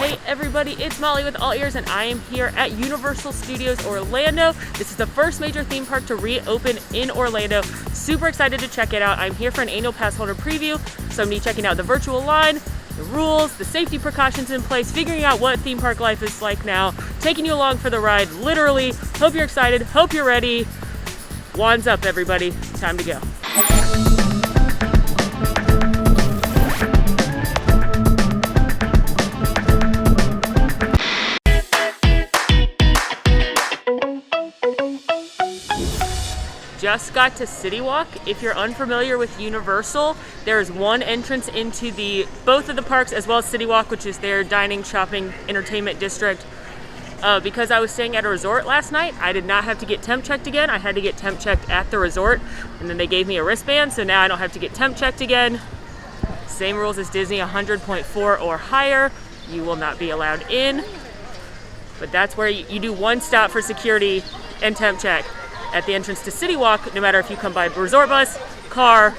Hey everybody, it's Molly with All Ears, and I am here at Universal Studios Orlando. This is the first major theme park to reopen in Orlando. Super excited to check it out. I'm here for an annual pass holder preview, so I'm going to be checking out the virtual line, the rules, the safety precautions in place, figuring out what theme park life is like now, taking you along for the ride, literally. Hope you're excited, hope you're ready. Wands up everybody, time to go. Just got to City Walk. If you're unfamiliar with Universal, there's one entrance into both of the parks as well as City Walk, which is their dining, shopping, entertainment district. Because I was staying at a resort last night, I did not have to get temp checked again. I had to get temp checked at the resort, and then they gave me a wristband, so now I don't have to get temp checked again. Same rules as Disney, 100.4 or higher. You will not be allowed in. But that's where you do one stop for security and temp check. At the entrance to City Walk, no matter if you come by resort bus, car,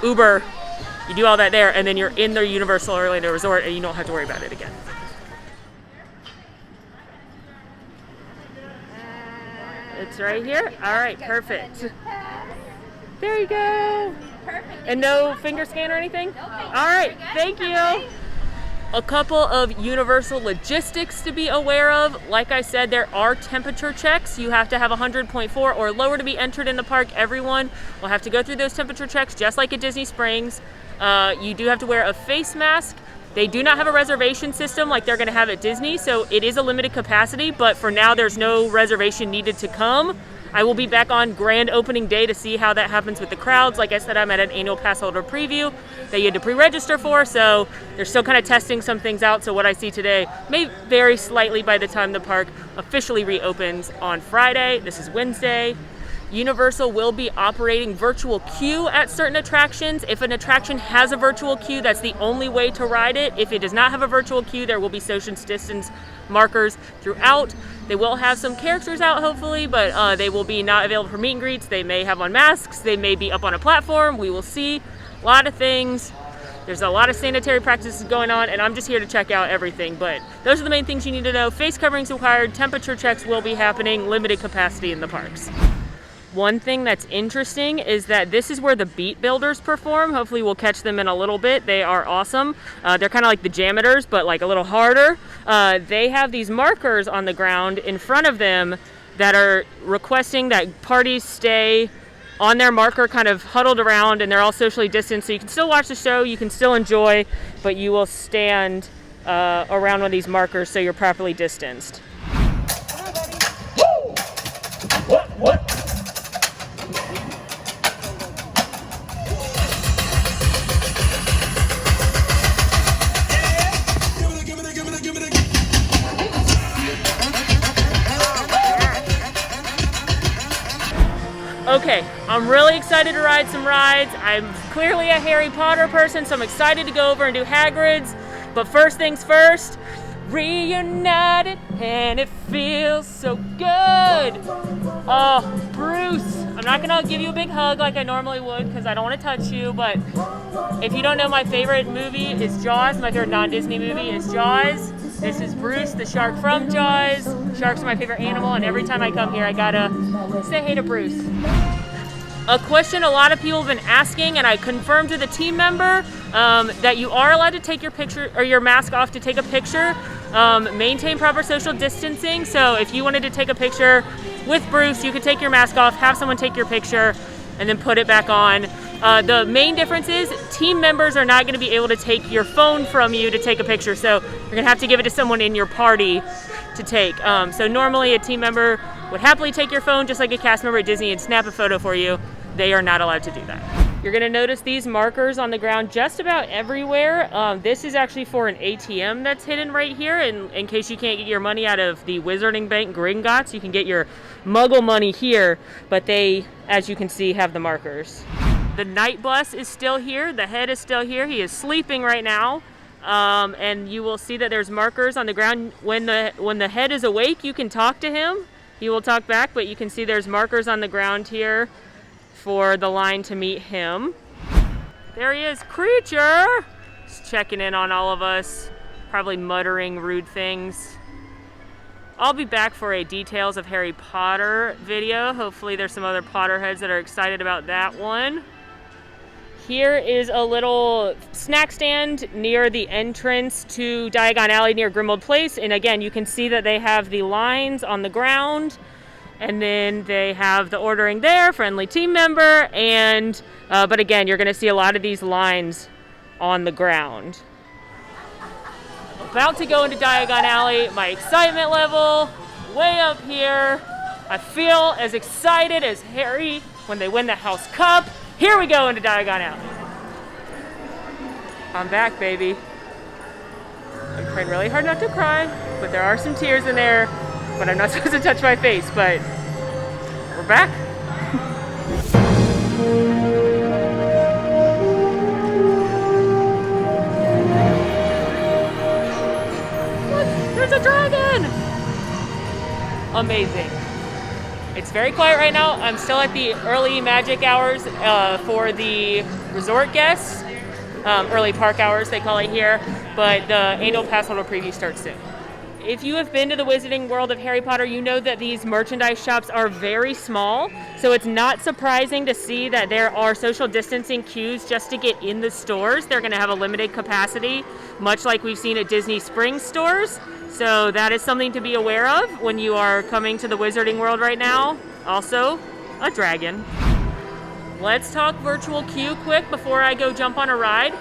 Uber, you do all that there, and then you're in the Universal Orlando Resort, and you don't have to worry about it again. It's right here? All right, perfect. There you go. Perfect. And no finger scan or anything? All right, thank you. A couple of Universal logistics to be aware of. Like I said, there are temperature checks. You have to have 100.4 or lower to be entered in the park. Everyone will have to go through those temperature checks just like at Disney Springs. You do have to wear a face mask. They do not have a reservation system like they're gonna have at Disney, so it is a limited capacity, but for now there's no reservation needed to come. I will be back on grand opening day to see how that happens with the crowds. Like I said, I'm at an annual pass holder preview that you had to pre-register for, so they're still kind of testing some things out. So what I see today may vary slightly by the time the park officially reopens on Friday. This is Wednesday. Universal will be operating virtual queue at certain attractions. If an attraction has a virtual queue, that's the only way to ride it. If it does not have a virtual queue, there will be social distance markers throughout. They will have some characters out hopefully, but they will be not available for meet and greets. They may have on masks, they may be up on a platform, we will see. A lot of things. There's a lot of sanitary practices going on, and I'm just here to check out everything, but those are the main things you need to know. Face coverings required, temperature checks will be happening, limited capacity in the parks. One thing that's interesting is that this is where the beat builders perform. Hopefully we'll catch them in a little bit. They are awesome. They're kind of like the JAMMitors, but like a little harder. They have these markers on the ground in front of them that are requesting that parties stay on their marker kind of huddled around, and they're all socially distanced. So you can still watch the show, you can still enjoy, but you will stand around one of these markers so you're properly distanced. What? Okay, I'm really excited to ride some rides. I'm clearly a Harry Potter person, so I'm excited to go over and do Hagrid's. But first things first, reunited, and it feels so good. Oh, Bruce, I'm not gonna give you a big hug like I normally would because I don't want to touch you, but if you don't know, my favorite movie is Jaws. My favorite non-Disney movie is Jaws. This is Bruce, the shark from Jaws. Sharks are my favorite animal, and every time I come here, I gotta say hey to Bruce. A question a lot of people have been asking, and I confirmed to the team member that you are allowed to take your picture or your mask off to take a picture. Maintain proper social distancing. So if you wanted to take a picture with Bruce, you could take your mask off, have someone take your picture, and then put it back on. The main difference is team members are not going to be able to take your phone from you to take a picture, so you're going to have to give it to someone in your party to take. So normally a team member would happily take your phone just like a cast member at Disney and snap a photo for you. They are not allowed to do that. You're going to notice these markers on the ground just about everywhere. This is actually for an ATM that's hidden right here, and in case you can't get your money out of the Wizarding Bank Gringotts, you can get your Muggle money here, but they, as you can see, have the markers. The night bus is still here. The head is still here. He is sleeping right now. And you will see that there's markers on the ground. When the head is awake, you can talk to him. He will talk back, but you can see there's markers on the ground here for the line to meet him. There he is, Creature! Just checking in on all of us. probably muttering rude things. I'll be back for a Details of Harry Potter video. Hopefully there's some other Potterheads that are excited about that one. Here is a little snack stand near the entrance to Diagon Alley near Grimmauld Place. And again, you can see that they have the lines on the ground. And then they have the ordering there, friendly team member. And but again, you're going to see a lot of these lines on the ground. About to go into Diagon Alley. My excitement level way up here. I feel as excited as Harry when they win the House Cup. Here we go into Diagon Alley. I'm back, baby. I'm trying really hard not to cry, but there are some tears in there. But I'm not supposed to touch my face, but we're back. Look, there's a dragon! Amazing. It's very quiet right now. I'm still at the early magic hours for the resort guests. Early park hours, they call it here. But the annual passholder preview starts soon. If you have been to the Wizarding World of Harry Potter, you know that these merchandise shops are very small. So it's not surprising to see that there are social distancing queues just to get in the stores. They're going to have a limited capacity, much like we've seen at Disney Springs stores. So that is something to be aware of when you are coming to the Wizarding World right now. Also, a dragon. Let's talk virtual queue quick before I go jump on a ride.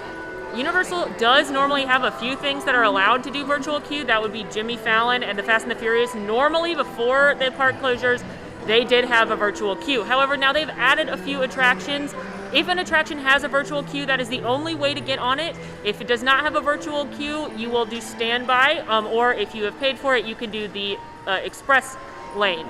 Universal does normally have a few things that are allowed to do virtual queue. That would be Jimmy Fallon and the Fast and the Furious. Normally, before the park closures, they did have a virtual queue. However, now they've added a few attractions. If an attraction has a virtual queue, that is the only way to get on it. If it does not have a virtual queue, you will do standby, or if you have paid for it, you can do the express lane.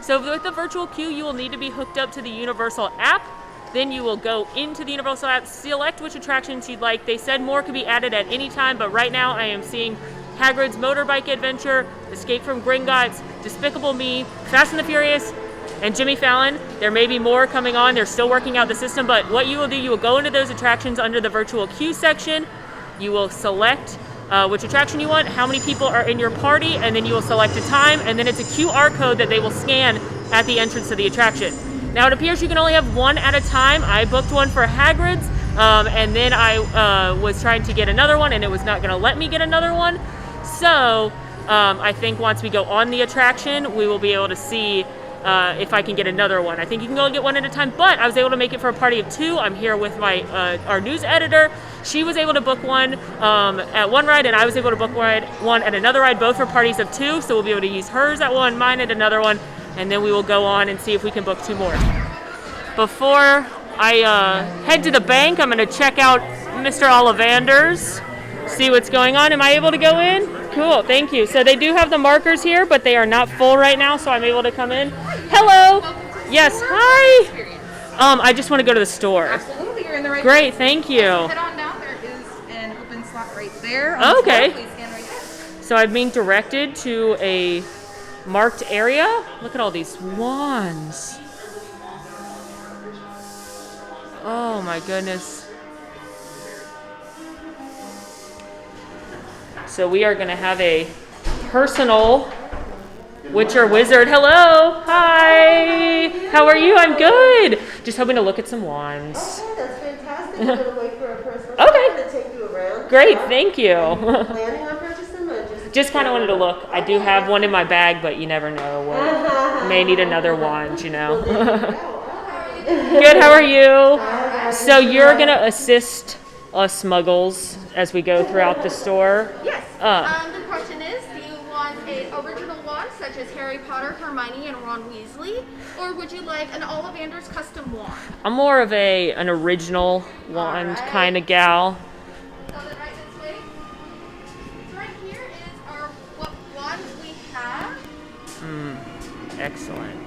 So with the virtual queue, you will need to be hooked up to the Universal app. Then you will go into the Universal app, select which attractions you'd like. They said more could be added at any time, but right now I am seeing Hagrid's Motorbike Adventure, Escape from Gringotts, Despicable Me, Fast and the Furious, and Jimmy Fallon. There may be more coming on. They're still working out the system, but what you will do, you will go into those attractions under the virtual queue section. You will select which attraction you want, how many people are in your party, and then you will select a time, and then it's a QR code that they will scan at the entrance to the attraction. Now it appears you can only have one at a time. I booked one for Hagrid's, and then I was trying to get another one, and it was not going to let me get another one. So I think once we go on the attraction, we will be able to see if I can get another one. I think you can only get one at a time, but I was able to make it for a party of two. I'm here with my our news editor. She was able to book one at one ride, and I was able to book one at another ride, both for parties of two. So we'll be able to use hers at one, mine at another one, and then we will go on and see if we can book two more. Before I head to the bank, I'm going to check out Mr. Ollivander's, see what's going on. Am I able to go in? Cool, thank you. So they do have the markers here, but they are not full right now, so I'm able to come in. Hello. Yes, hi. I just want to go to the store. Absolutely, you're in the right Great, place. thank you. Head on down. There is an open slot right there. Okay. Please stand right there. So I'm being directed to a marked area. Look at all these wands. Oh my goodness. So we are going to have a personal Witcher Wizard. Hello. Hi. How are you? I'm good. Just hoping to look at some wands. Okay, that's fantastic. We're going to wait for a personal Okay. to take you around. Great. Thank you. Planning on purchasing or Just kind of wanted to look. I do have one in my bag, but you never know. What may need another wand, you know. Good. How are you? So you're going to assist us muggles as we go throughout the store? Yes. The question is, do you want an original wand such as Harry Potter, Hermione, and Ron Weasley, or would you like an Ollivander's custom wand? I'm more of an original wand Alright. kind of gal. So then right this way. So right here is our what wands we have. Excellent.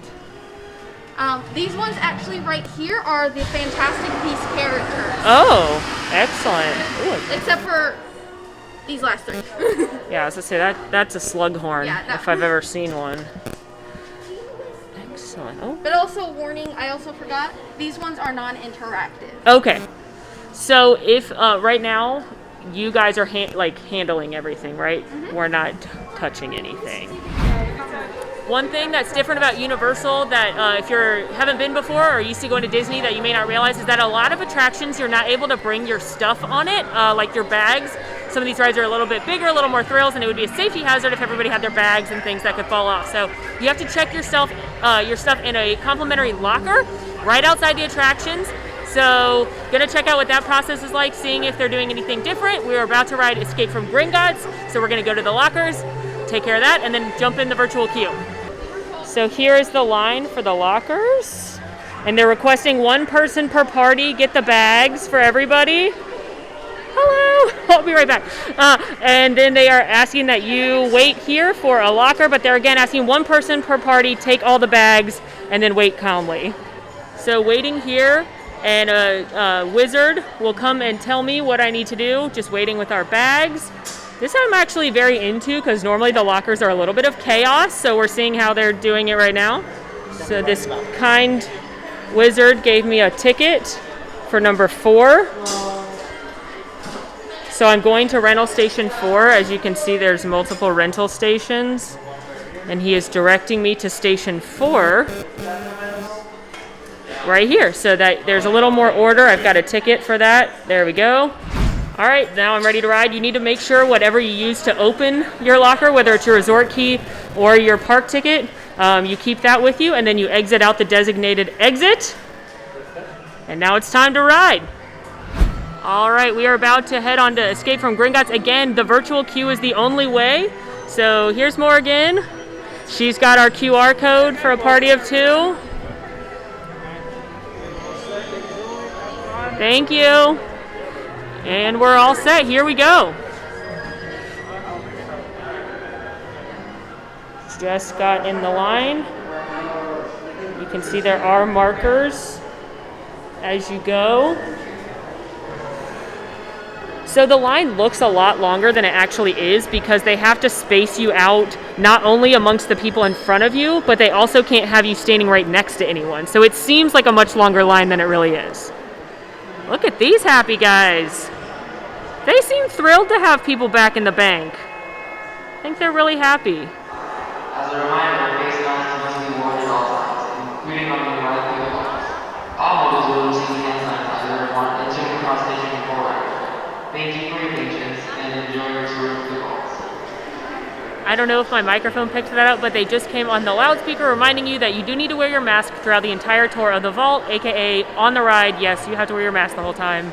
These ones actually right here are the Fantastic Beasts characters. Oh, excellent. Ooh, Except for these last three. yeah, I was gonna say that's a slughorn Yeah, that- if I've ever seen one. Excellent. Oh. But also, warning, I also forgot, these ones are non-interactive. Okay. So if right now you guys are handling everything, right? We're not touching anything. One thing that's different about Universal that if you haven't been before or used to going to Disney that you may not realize is that a lot of attractions you're not able to bring your stuff on it, like your bags. Some of these rides are a little bit bigger, a little more thrills, and it would be a safety hazard if everybody had their bags and things that could fall off. So you have to check your stuff in a complimentary locker right outside the attractions. So gonna check out what that process is like, seeing if they're doing anything different. We're about to ride Escape from Gringotts, so we're gonna go to the lockers, take care of that, and then jump in the virtual queue. So here is the line for the lockers, and they're requesting one person per party get the bags for everybody. Hello, I'll be right back. And then they are asking that you wait here for a locker, but they're again asking one person per party, take all the bags, and then wait calmly. So waiting here, and a wizard will come and tell me what I need to do, just waiting with our bags. This I'm actually very into because normally the lockers are a little bit of chaos, so we're seeing how they're doing it right now. So this kind wizard gave me a ticket for number 4. So I'm going to rental station 4. As you can see, there's multiple rental stations, and he is directing me to station 4 right here. So that there's a little more order. I've got a ticket for that. There we go. All right, now I'm ready to ride. You need to make sure whatever you use to open your locker, whether it's your resort key or your park ticket, you keep that with you, and then you exit out the designated exit. And now it's time to ride. All right, we are about to head on to Escape from Gringotts. Again, the virtual queue is the only way. So here's Morgan. She's got our QR code for a party of 2. Thank you. And we're all set. Here we go. Just got in the line. You can see there are markers as you go. So the line looks a lot longer than it actually is because they have to space you out not only amongst the people in front of you, but they also can't have you standing right next to anyone. So it seems like a much longer line than it really is. Look at these happy guys. They seem thrilled to have people back in the bank. I think they're really happy. As a reminder, face masks must be worn at all times, including on the right wheel bars. All models will receive hand sanitizer and check across station beforehand. Thank you for your patience and enjoy your tour of the vaults. I don't know if my microphone picked that up, but they just came on the loudspeaker reminding you that you do need to wear your mask throughout the entire tour of the vault, aka on the ride. Yes, you have to wear your mask the whole time.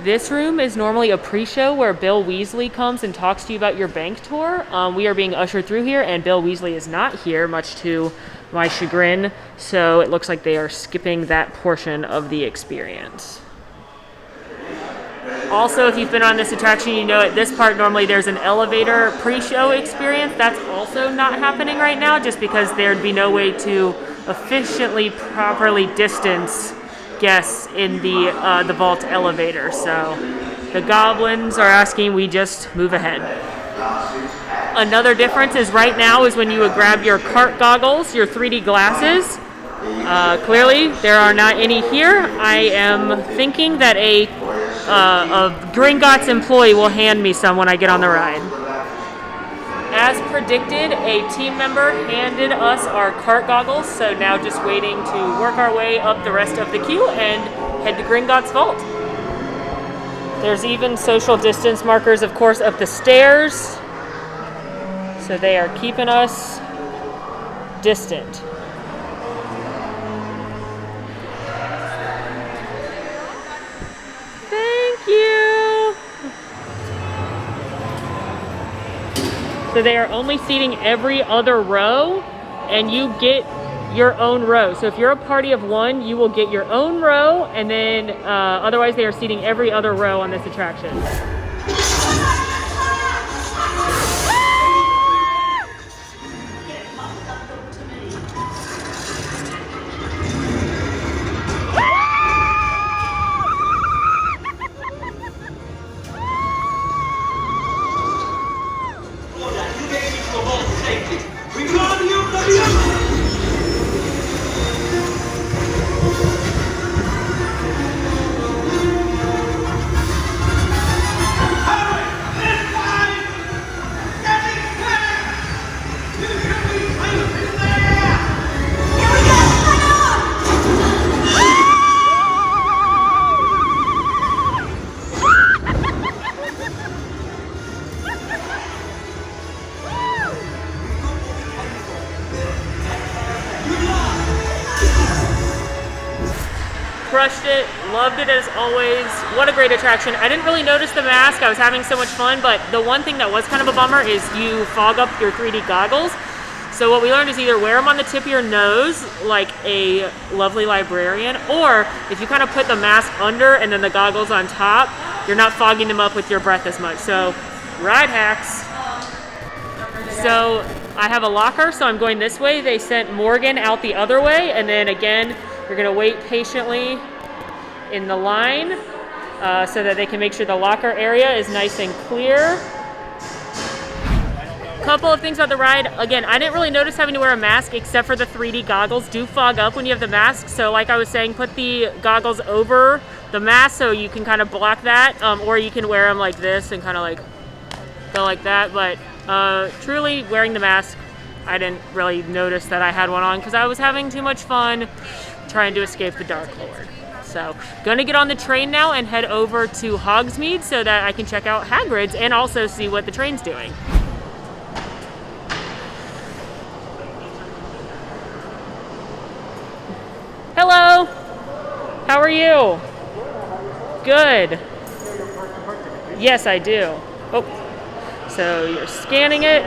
This room is normally a pre-show where Bill Weasley comes and talks to you about your bank tour. We are being ushered through here, and Bill Weasley is not here, much to my chagrin, so it looks like they are skipping that portion of the experience. Also, if you've been on this attraction, you know at this part normally there's an elevator pre-show experience. That's also not happening right now, just because there'd be no way to efficiently, properly distance guests in the vault elevator. So the goblins are asking we just move ahead. Another difference is right now is when you would grab your cart goggles, your 3D glasses. Clearly there are not any here. I am thinking that a Gringotts employee will hand me some when I get on the ride. As predicted, a team member handed us our cart goggles, so now just waiting to work our way up the rest of the queue and head to Gringotts Vault. There's even social distance markers, of course, up the stairs, so they are keeping us distant. Thank you! So they are only seating every other row, and you get your own row. So if you're a party of 1, you will get your own row, and then otherwise they are seating every other row on this attraction. crushed it, loved it as always. What a great attraction. I didn't really notice the mask. I was having so much fun, but the one thing that was kind of a bummer is you fog up your 3D goggles. So what we learned is either wear them on the tip of your nose like a lovely librarian, or if you kind of put the mask under and then the goggles on top, you're not fogging them up with your breath as much. So ride hacks. So I have a locker, so I'm going this way. They sent Morgan out the other way, and then again, you're gonna wait patiently in the line so that they can make sure the locker area is nice and clear. Couple of things about the ride. Again, I didn't really notice having to wear a mask except for the 3D goggles do fog up when you have the mask. So like I was saying, put the goggles over the mask so you can kind of block that, or you can wear them like this and kind of like go like that. But truly wearing the mask, I didn't really notice that I had one on because I was having too much fun trying to escape the Dark Lord. So gonna get on the train now and head over to Hogsmeade so that I can check out Haggard's and also see what the train's doing. Hello, how are you? Good. Yes, I do. Oh, so you're scanning it.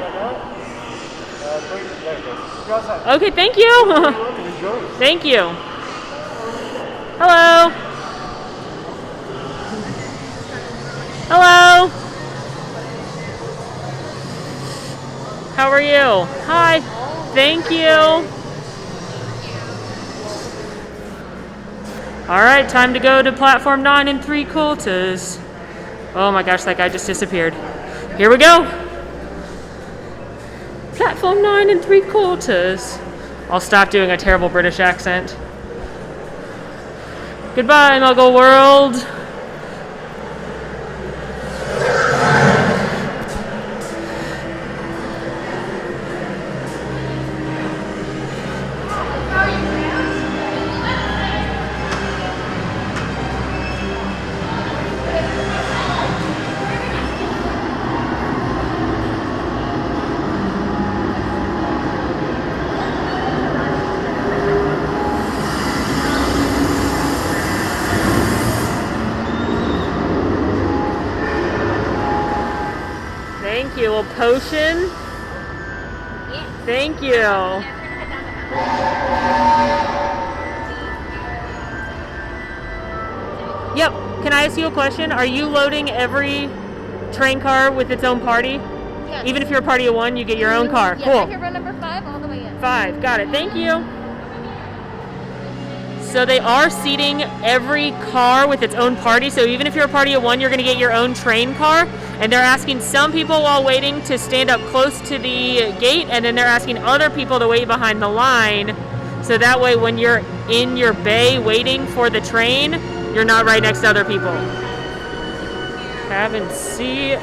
Okay, thank you. Thank you. Hello. Hello. How are you? Hi. Thank you. All right, time to go to platform 9 and 3/4. Oh my gosh, that guy just disappeared. Here we go. Platform 9 and 3/4. I'll stop doing a terrible British accent. Goodbye, Muggle World. Thank you. A potion? Yeah. Thank you. Yep. Can I ask you a question? Are you loading every train car with its own party? Yes. Even if you're a party of one, you get your own car. Yes, Cool. I can run number 5 all the way in. 5. Got it. Thank you. So they are seating every car with its own party. So even if you're a party of one, you're going to get your own train car. And they're asking some people while waiting to stand up close to the gate. And then they're asking other people to wait behind the line. So that way when you're in your bay waiting for the train, you're not right next to other people. Cabin C.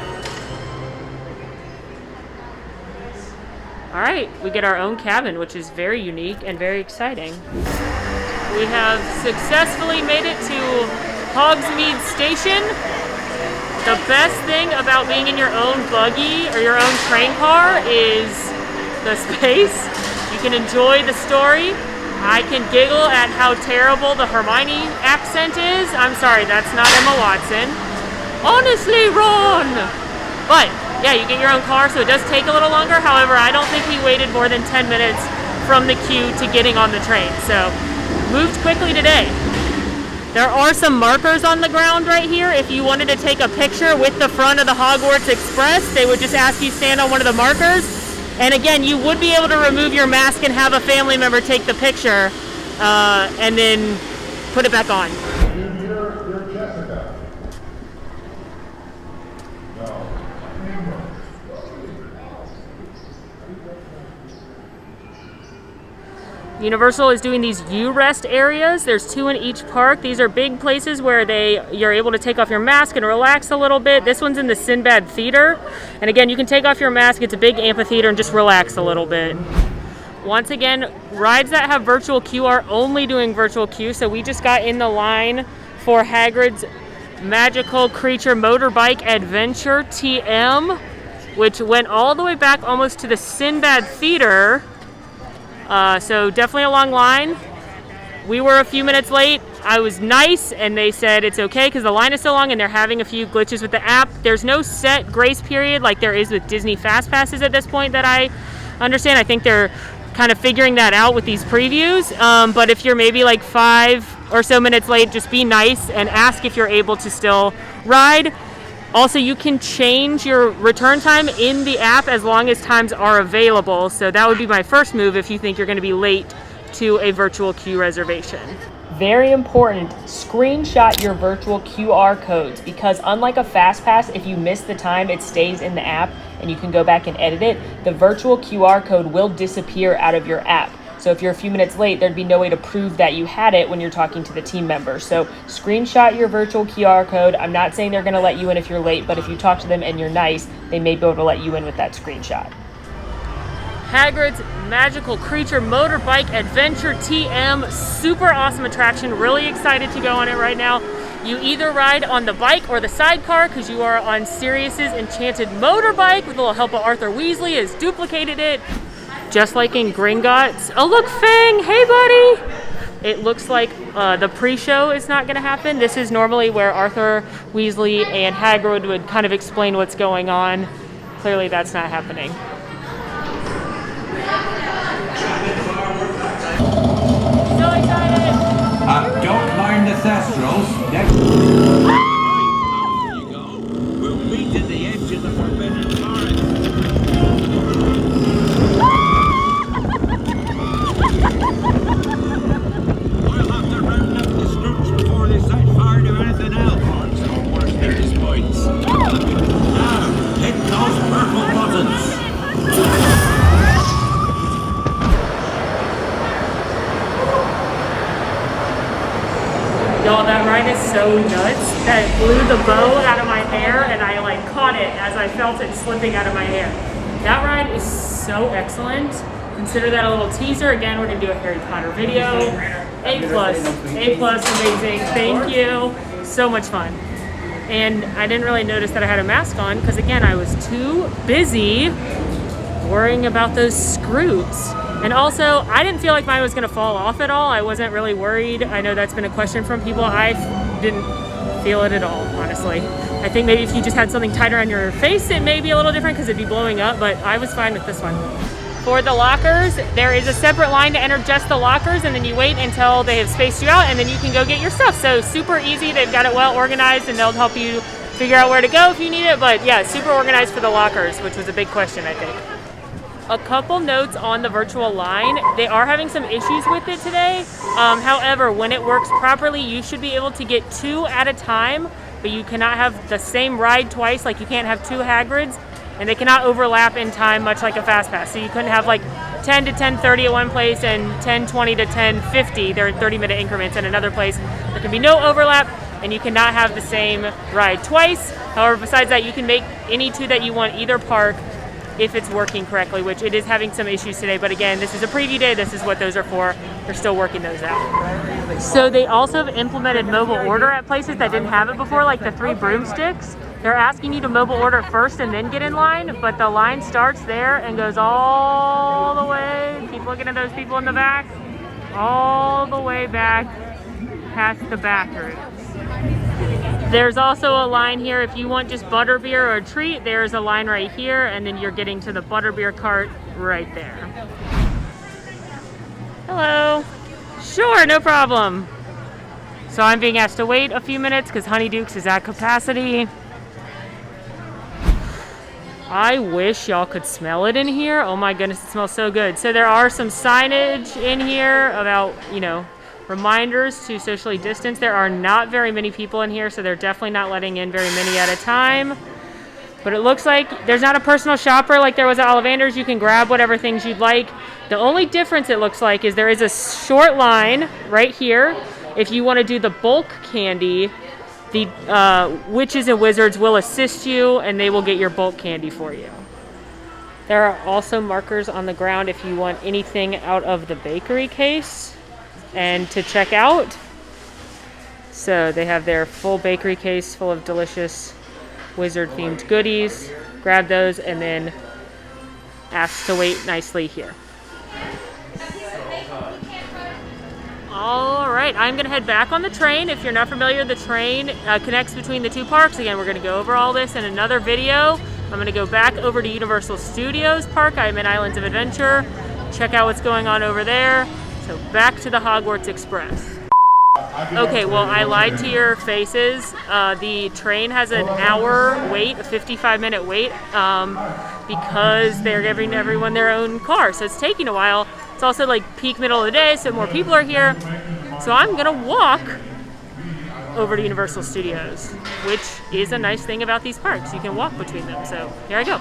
All right, we get our own cabin, which is very unique and very exciting. We have successfully made it to Hogsmeade Station. The best thing about being in your own buggy or your own train car is the space. You can enjoy the story. I can giggle at how terrible the Hermione accent is. I'm sorry, that's not Emma Watson. Honestly, Ron! But, yeah, you get your own car, so it does take a little longer. However, I don't think we waited more than 10 minutes from the queue to getting on the train. So, moved quickly today. There are some markers on the ground right here. If you wanted to take a picture with the front of the Hogwarts Express, they would just ask you stand on one of the markers. And again, you would be able to remove your mask and have a family member take the picture and then put it back on. You're Jessica. No. Universal is doing these U-Rest areas. There's 2 in each park. These are big places where you're able to take off your mask and relax a little bit. This one's in the Sinbad Theater. And again, you can take off your mask. It's a big amphitheater and just relax a little bit. Once again, rides that have virtual queue are only doing virtual queue. So we just got in the line for Haggard's Magical Creature Motorbike Adventure TM, which went all the way back almost to the Sinbad Theater. So definitely a long line. We were a few minutes late. I was nice and they said it's okay because the line is so long and they're having a few glitches with the app. There's no set grace period like there is with Disney Fast Passes at this point that I understand. I think they're kind of figuring that out with these previews. But if you're maybe like 5 or so minutes late, just be nice and ask if you're able to still ride. Also, you can change your return time in the app as long as times are available. So that would be my first move if you think you're going to be late to a virtual queue reservation. Very important, screenshot your virtual QR codes because unlike a fast pass, if you miss the time, it stays in the app and you can go back and edit it. The virtual QR code will disappear out of your app. So if you're a few minutes late, there'd be no way to prove that you had it when you're talking to the team members. So screenshot your virtual QR code. I'm not saying they're gonna let you in if you're late, but if you talk to them and you're nice, they may be able to let you in with that screenshot. Haggard's Magical Creature Motorbike Adventure TM, super awesome attraction. Really excited to go on it right now. You either ride on the bike or the sidecar because you are on Sirius's enchanted motorbike with a little help of Arthur Weasley has duplicated it. Just like in Gringotts. Oh look, Fang, hey buddy! It looks like the pre-show is not gonna happen. This is normally where Arthur Weasley and Hagrid would kind of explain what's going on. Clearly that's not happening. So excited! Don't mind the Thestrals. Next. You go. We'll meet at the edge of the forbidden forest. We'll have to round up the Scrooge before they set fire to anything else. Or worse than his points. Now, hit those purple buttons. Y'all, that ride is so nuts that it blew the bow out of my hair and I like caught it as I felt it slipping out of my hair. That ride is so excellent. Consider that a little teaser. Again, we're gonna do a Harry Potter video. A+, amazing, thank you. So much fun. And I didn't really notice that I had a mask on because again, I was too busy worrying about those screws. And also, I didn't feel like mine was gonna fall off at all. I wasn't really worried. I know that's been a question from people. I didn't feel it at all, honestly. I think maybe if you just had something tighter on your face, it may be a little different because it'd be blowing up, but I was fine with this one. For the lockers, there is a separate line to enter just the lockers, and then you wait until they have spaced you out, and then you can go get your stuff. So super easy. They've got it well organized, and they'll help you figure out where to go if you need it. But yeah, super organized for the lockers, which was a big question, I think. A couple notes on the virtual line. They are having some issues with it today. However, when it works properly, you should be able to get 2 at a time, but you cannot have the same ride twice. Like you can't have 2 Hagrids, and they cannot overlap in time, much like a fast pass. So you couldn't have like 10 to 10:30 at one place and 10:20 to 10:50. They're in 30-minute increments in another place. There can be no overlap, and you cannot have the same ride twice. However, besides that, you can make any 2 that you want either park if it's working correctly, which it is having some issues today. But again, this is a preview day. This is what those are for. They're still working those out. So they also have implemented mobile order at places that didn't have it before, like the 3 Broomsticks. They're asking you to mobile order first and then get in line, but the line starts there and goes all the way. Keep looking at those people in the back. All the way back past the bathrooms. There's also a line here if you want just butterbeer or a treat. There's a line right here, and then you're getting to the butterbeer cart right there. Hello. Sure, no problem. So I'm being asked to wait a few minutes because Honeydukes is at capacity. I wish y'all could smell it in here. Oh my goodness, it smells so good. So there are some signage in here about, reminders to socially distance. There are not very many people in here, so they're definitely not letting in very many at a time. But it looks like there's not a personal shopper like there was at Ollivanders. You can grab whatever things you'd like. The only difference it looks like is there is a short line right here. If you want to do the bulk candy, the witches and wizards will assist you and they will get your bulk candy for you. There are also markers on the ground if you want anything out of the bakery case and to check out. So they have their full bakery case full of delicious wizard themed goodies. Grab those and then ask to wait nicely here. All right. right, I'm gonna head back on the train. If you're not familiar, the train connects between the two parks. Again, we're gonna go over all this in another video. I'm gonna go back over to Universal Studios Park. I'm in Islands of Adventure. Check out what's going on over there. So back to the Hogwarts Express. Okay, well, I lied to your faces. The train has an hour wait, a 55-minute wait, because they're giving everyone their own car. So it's taking a while. It's also like peak middle of the day, so more people are here. So I'm gonna walk over to Universal Studios, which is a nice thing about these parks. You can walk between them. So here I go.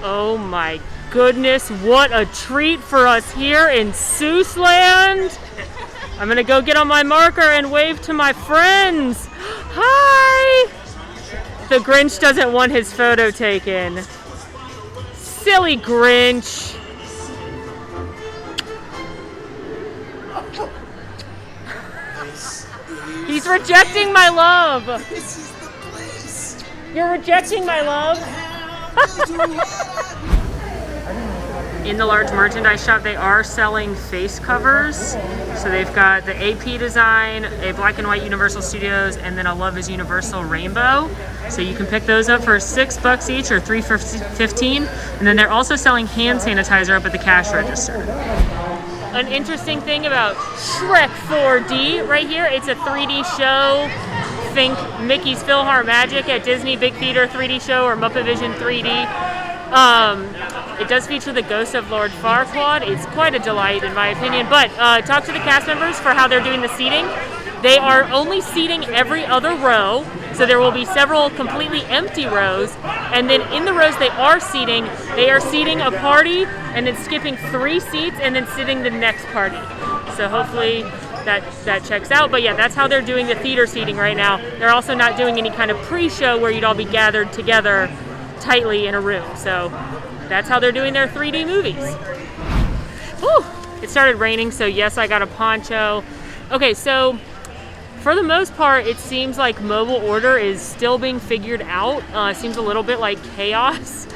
Oh my goodness, what a treat for us here in Seussland. I'm gonna go get on my marker and wave to my friends. Hi! The Grinch doesn't want his photo taken. Silly Grinch. He's rejecting my love. This is the place. You're rejecting my love. In the large merchandise shop, they are selling face covers. So they've got the AP design, a black and white Universal Studios, and then a Love is Universal rainbow. So you can pick those up for $6 each or $3 for $15. And then they're also selling hand sanitizer up at the cash register. An interesting thing about Shrek 4D right here, it's a 3D show. Think Mickey's PhilharMagic at Disney Big Theater 3D show or Muppet Vision 3D. It does feature the ghost of Lord Farquaad. It's quite a delight in my opinion, but talk to the cast members for how they're doing the seating. They are only seating every other row, so there will be several completely empty rows, and then in the rows they are seating a party and then skipping 3 seats and then sitting the next party. So hopefully that checks out. But yeah, that's how they're doing the theater seating right now. They're also not doing any kind of pre-show where you'd all be gathered together tightly in a room. So that's how they're doing their 3D movies. Whew, it started raining, so yes, I got a poncho. Okay, so for the most part, it seems like mobile order is still being figured out. Seems a little bit like chaos.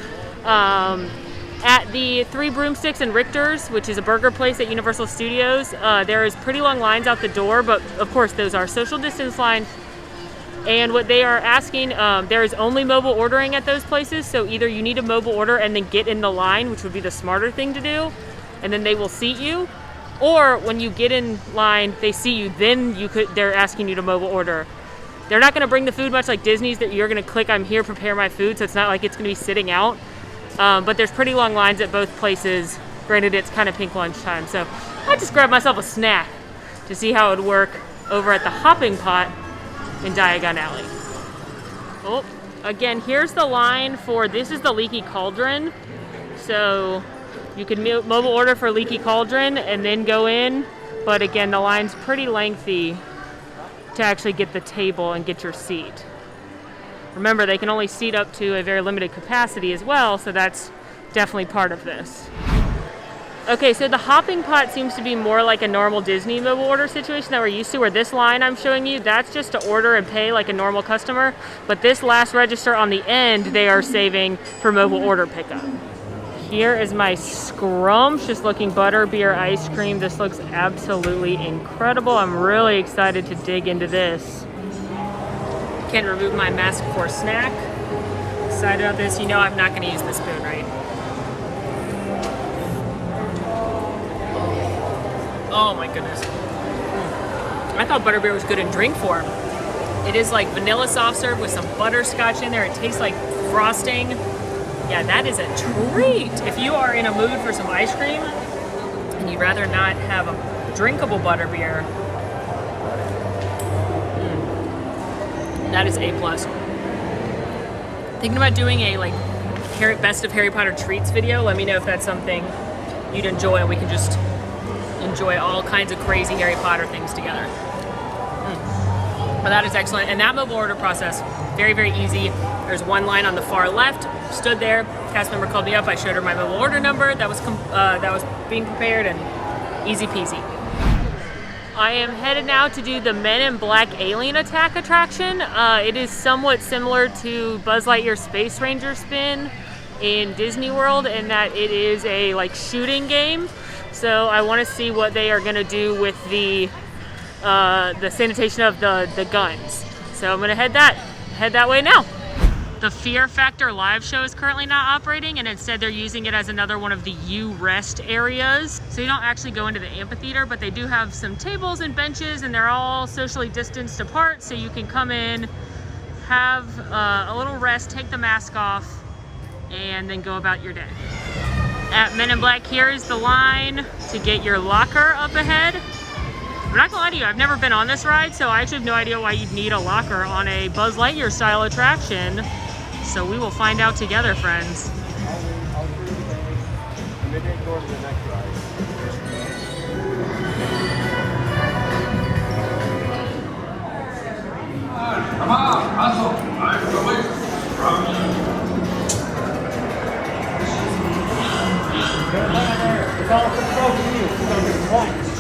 At the 3 Broomsticks and Richter's, which is a burger place at Universal Studios, there is pretty long lines out the door, but of course those are social distance lines. And what they are asking, there is only mobile ordering at those places, so either you need a mobile order and then get in the line, which would be the smarter thing to do, and then they will seat you. Or when you get in line, they see you, then they're asking you to mobile order. They're not gonna bring the food much like Disney's, that you're gonna click, I'm here, prepare my food, so it's not like it's gonna be sitting out. But there's pretty long lines at both places. Granted, it's kind of pink lunchtime, so I just grabbed myself a snack to see how it would work over at the Hopping Pot in Diagon Alley. Oh, again, here's the line for, this is the Leaky Cauldron. So you can mobile order for Leaky Cauldron and then go in. But again, the line's pretty lengthy to actually get the table and get your seat. Remember, they can only seat up to a very limited capacity as well, so that's definitely part of this. Okay, so the Hopping Pot seems to be more like a normal Disney mobile order situation that we're used to, where this line I'm showing you, that's just to order and pay like a normal customer. But this last register on the end, they are saving for mobile order pickup. Here is my scrumptious looking Butterbeer Ice-Cream. This looks absolutely incredible. I'm really excited to dig into this. Can't remove my mask for snack. Excited about this. You know I'm not going to use the spoon, right? Oh my goodness. I thought Butterbeer was good in drink form. It is like vanilla soft serve with some butterscotch in there. It tastes like frosting. Yeah, that is a treat. If you are in a mood for some ice cream and you'd rather not have a drinkable Butterbeer, that is A+. Thinking about doing a like best of Harry Potter treats video. Let me know if that's something you'd enjoy, and we can just enjoy all kinds of crazy Harry Potter things together. But that is excellent. And that mobile order process, very, very easy. There's one line on the far left. Stood there, cast member called me up. I showed her my mobile order number. That was being prepared, and easy peasy. I am headed now to do the Men in Black Alien Attack attraction. It is somewhat similar to Buzz Lightyear Space Ranger Spin in Disney World, in that it is a like shooting game. So I want to see what they are going to do with the the sanitation of the guns. So I'm gonna head that way now. The Fear Factor live show is currently not operating, and instead they're using it as another one of the U-Rest areas. So you don't actually go into the amphitheater, but they do have some tables and benches, and they're all socially distanced apart, so you can come in, have a little rest, take the mask off, and then go about your day. At Men in Black, here is the line to get your locker up ahead. I'm not gonna lie to you, I've never been on this ride, so I actually have no idea why you'd need a locker on a Buzz Lightyear style attraction. So we will find out together, friends. Come on, hustle. I'm going from you. It's all control to you. It's on your points.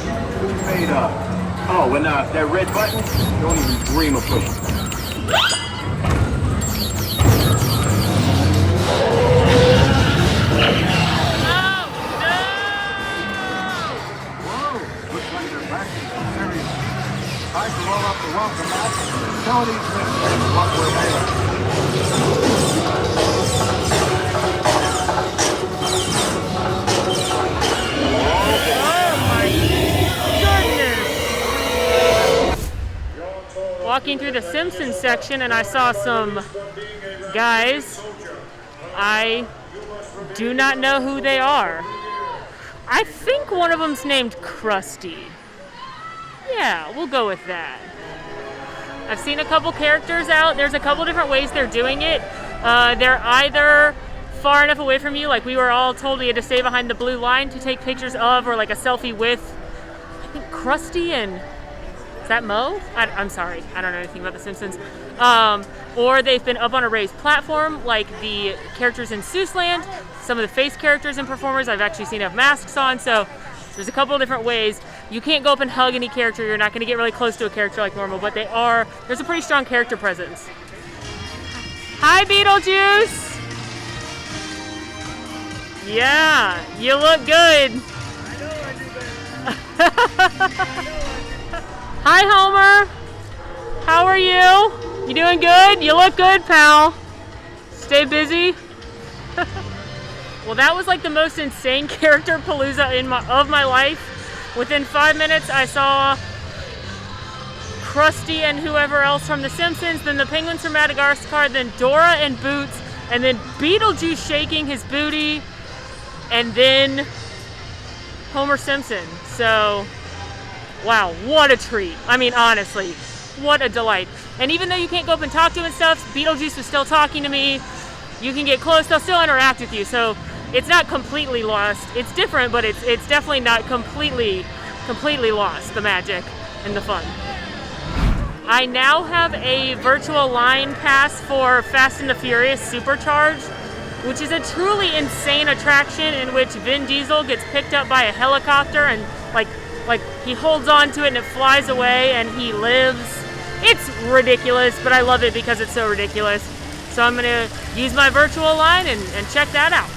Who's made up? Oh, and that red button? Don't even dream of pushing. Time to roll up the welcome mat and tell these visitors what we're made of. Oh my goodness! Walking through the Simpsons section, and I saw some guys. I do not know who they are. I think one of them's named Krusty. Yeah, we'll go with that. I've seen a couple characters out. There's a couple different ways they're doing it. They're either far enough away from you, like we were all told we had to stay behind the blue line to take pictures of, or like a selfie with, I think Krusty and, is that Mo? I'm sorry, I don't know anything about The Simpsons. Or they've been up on a raised platform, like the characters in Seussland. Some of the face characters and performers I've actually seen have masks on, so there's a couple of different ways. You can't go up and hug any character. You're not going to get really close to a character like normal, but there's a pretty strong character presence. Hi, Beetlejuice! Yeah, you look good. Hi, Homer. How are you? You doing good? You look good, pal. Stay busy. Well, that was like the most insane character palooza of my life. Within 5 minutes, I saw Krusty and whoever else from The Simpsons, then the Penguins from Madagascar, then Dora and Boots, and then Beetlejuice shaking his booty, and then Homer Simpson. So, wow, what a treat. I mean, honestly, what a delight. And even though you can't go up and talk to him and stuff, Beetlejuice was still talking to me. You can get close, they'll still interact with you. So it's not completely lost. It's different, but it's definitely not completely lost, the magic and the fun. I now have a virtual line pass for Fast and the Furious Supercharged, which is a truly insane attraction in which Vin Diesel gets picked up by a helicopter and like he holds on to it and it flies away and he lives. It's ridiculous, but I love it because it's so ridiculous. So I'm gonna use my virtual line and check that out.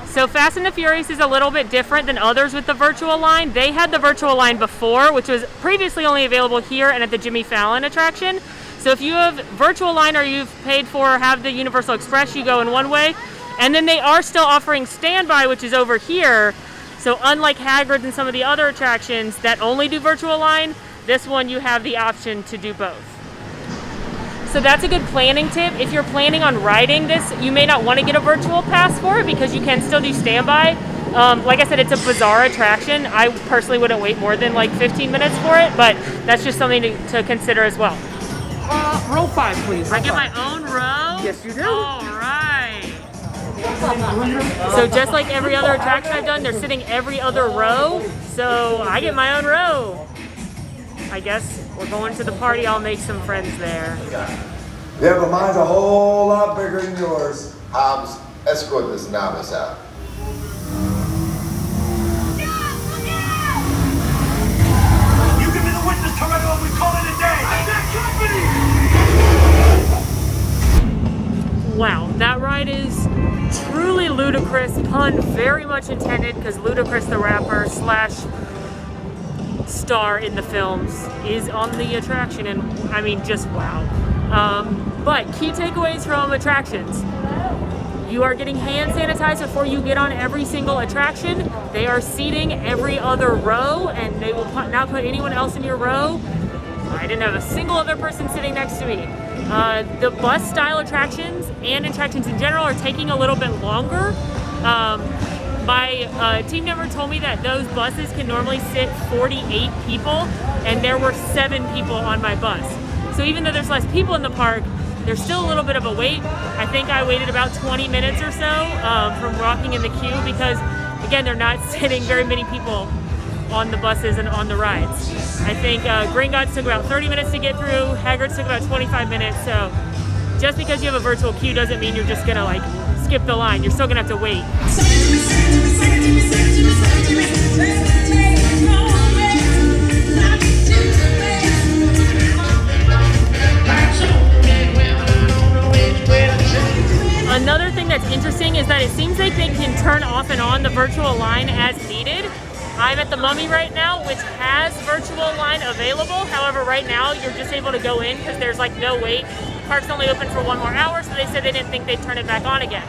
So Fast and the Furious is a little bit different than others with the virtual line. They had the virtual line before, which was previously only available here and at the Jimmy Fallon attraction. So if you have virtual line or you've paid for or have the Universal Express, you go in one way. And then they are still offering standby, which is over here. So unlike Haggard and some of the other attractions that only do virtual line, this one you have the option to do both. So that's a good planning tip. If you're planning on riding this, you may not want to get a virtual pass for it because you can still do standby. Like I said, it's a bizarre attraction. I personally wouldn't wait more than like 15 minutes for it, but that's just something to consider as well. Row 5, please. I get my own row? Yes, you do. All right. So just like every other attraction I've done, they're sitting every other row. So I get my own row. I guess we're going to the party. I'll make some friends there. Yeah, but mine's a whole lot bigger than yours. Hobbs, escort this novice out. You give me the witness, Toretto, and we call it a day. That company! Wow, that ride is truly ludicrous. Pun very much intended because Ludacris the rapper / star in the films is on the attraction, and I mean, just wow. But key takeaways from attractions. You are getting hand sanitized before you get on every single attraction. They are seating every other row, and they will not put anyone else in your row. I didn't have a single other person sitting next to me. The bus style attractions and attractions in general are taking a little bit longer. My team member told me that those buses can normally sit 48 people, and there were 7 people on my bus. So even though there's less people in the park, there's still a little bit of a wait. I think I waited about 20 minutes or so from walking in the queue because, again, they're not sitting very many people on the buses and on the rides. I think Gringotts took about 30 minutes to get through. Haggard took about 25 minutes. So just because you have a virtual queue doesn't mean you're just gonna like skip the line. You're still gonna have to wait. Another thing that's interesting is that it seems like they can turn off and on the virtual line as needed. I'm at the Mummy right now, which has virtual line available. However, right now you're just able to go in because there's like no wait. The park's only open for 1 more hour, so they said they didn't think they'd turn it back on again.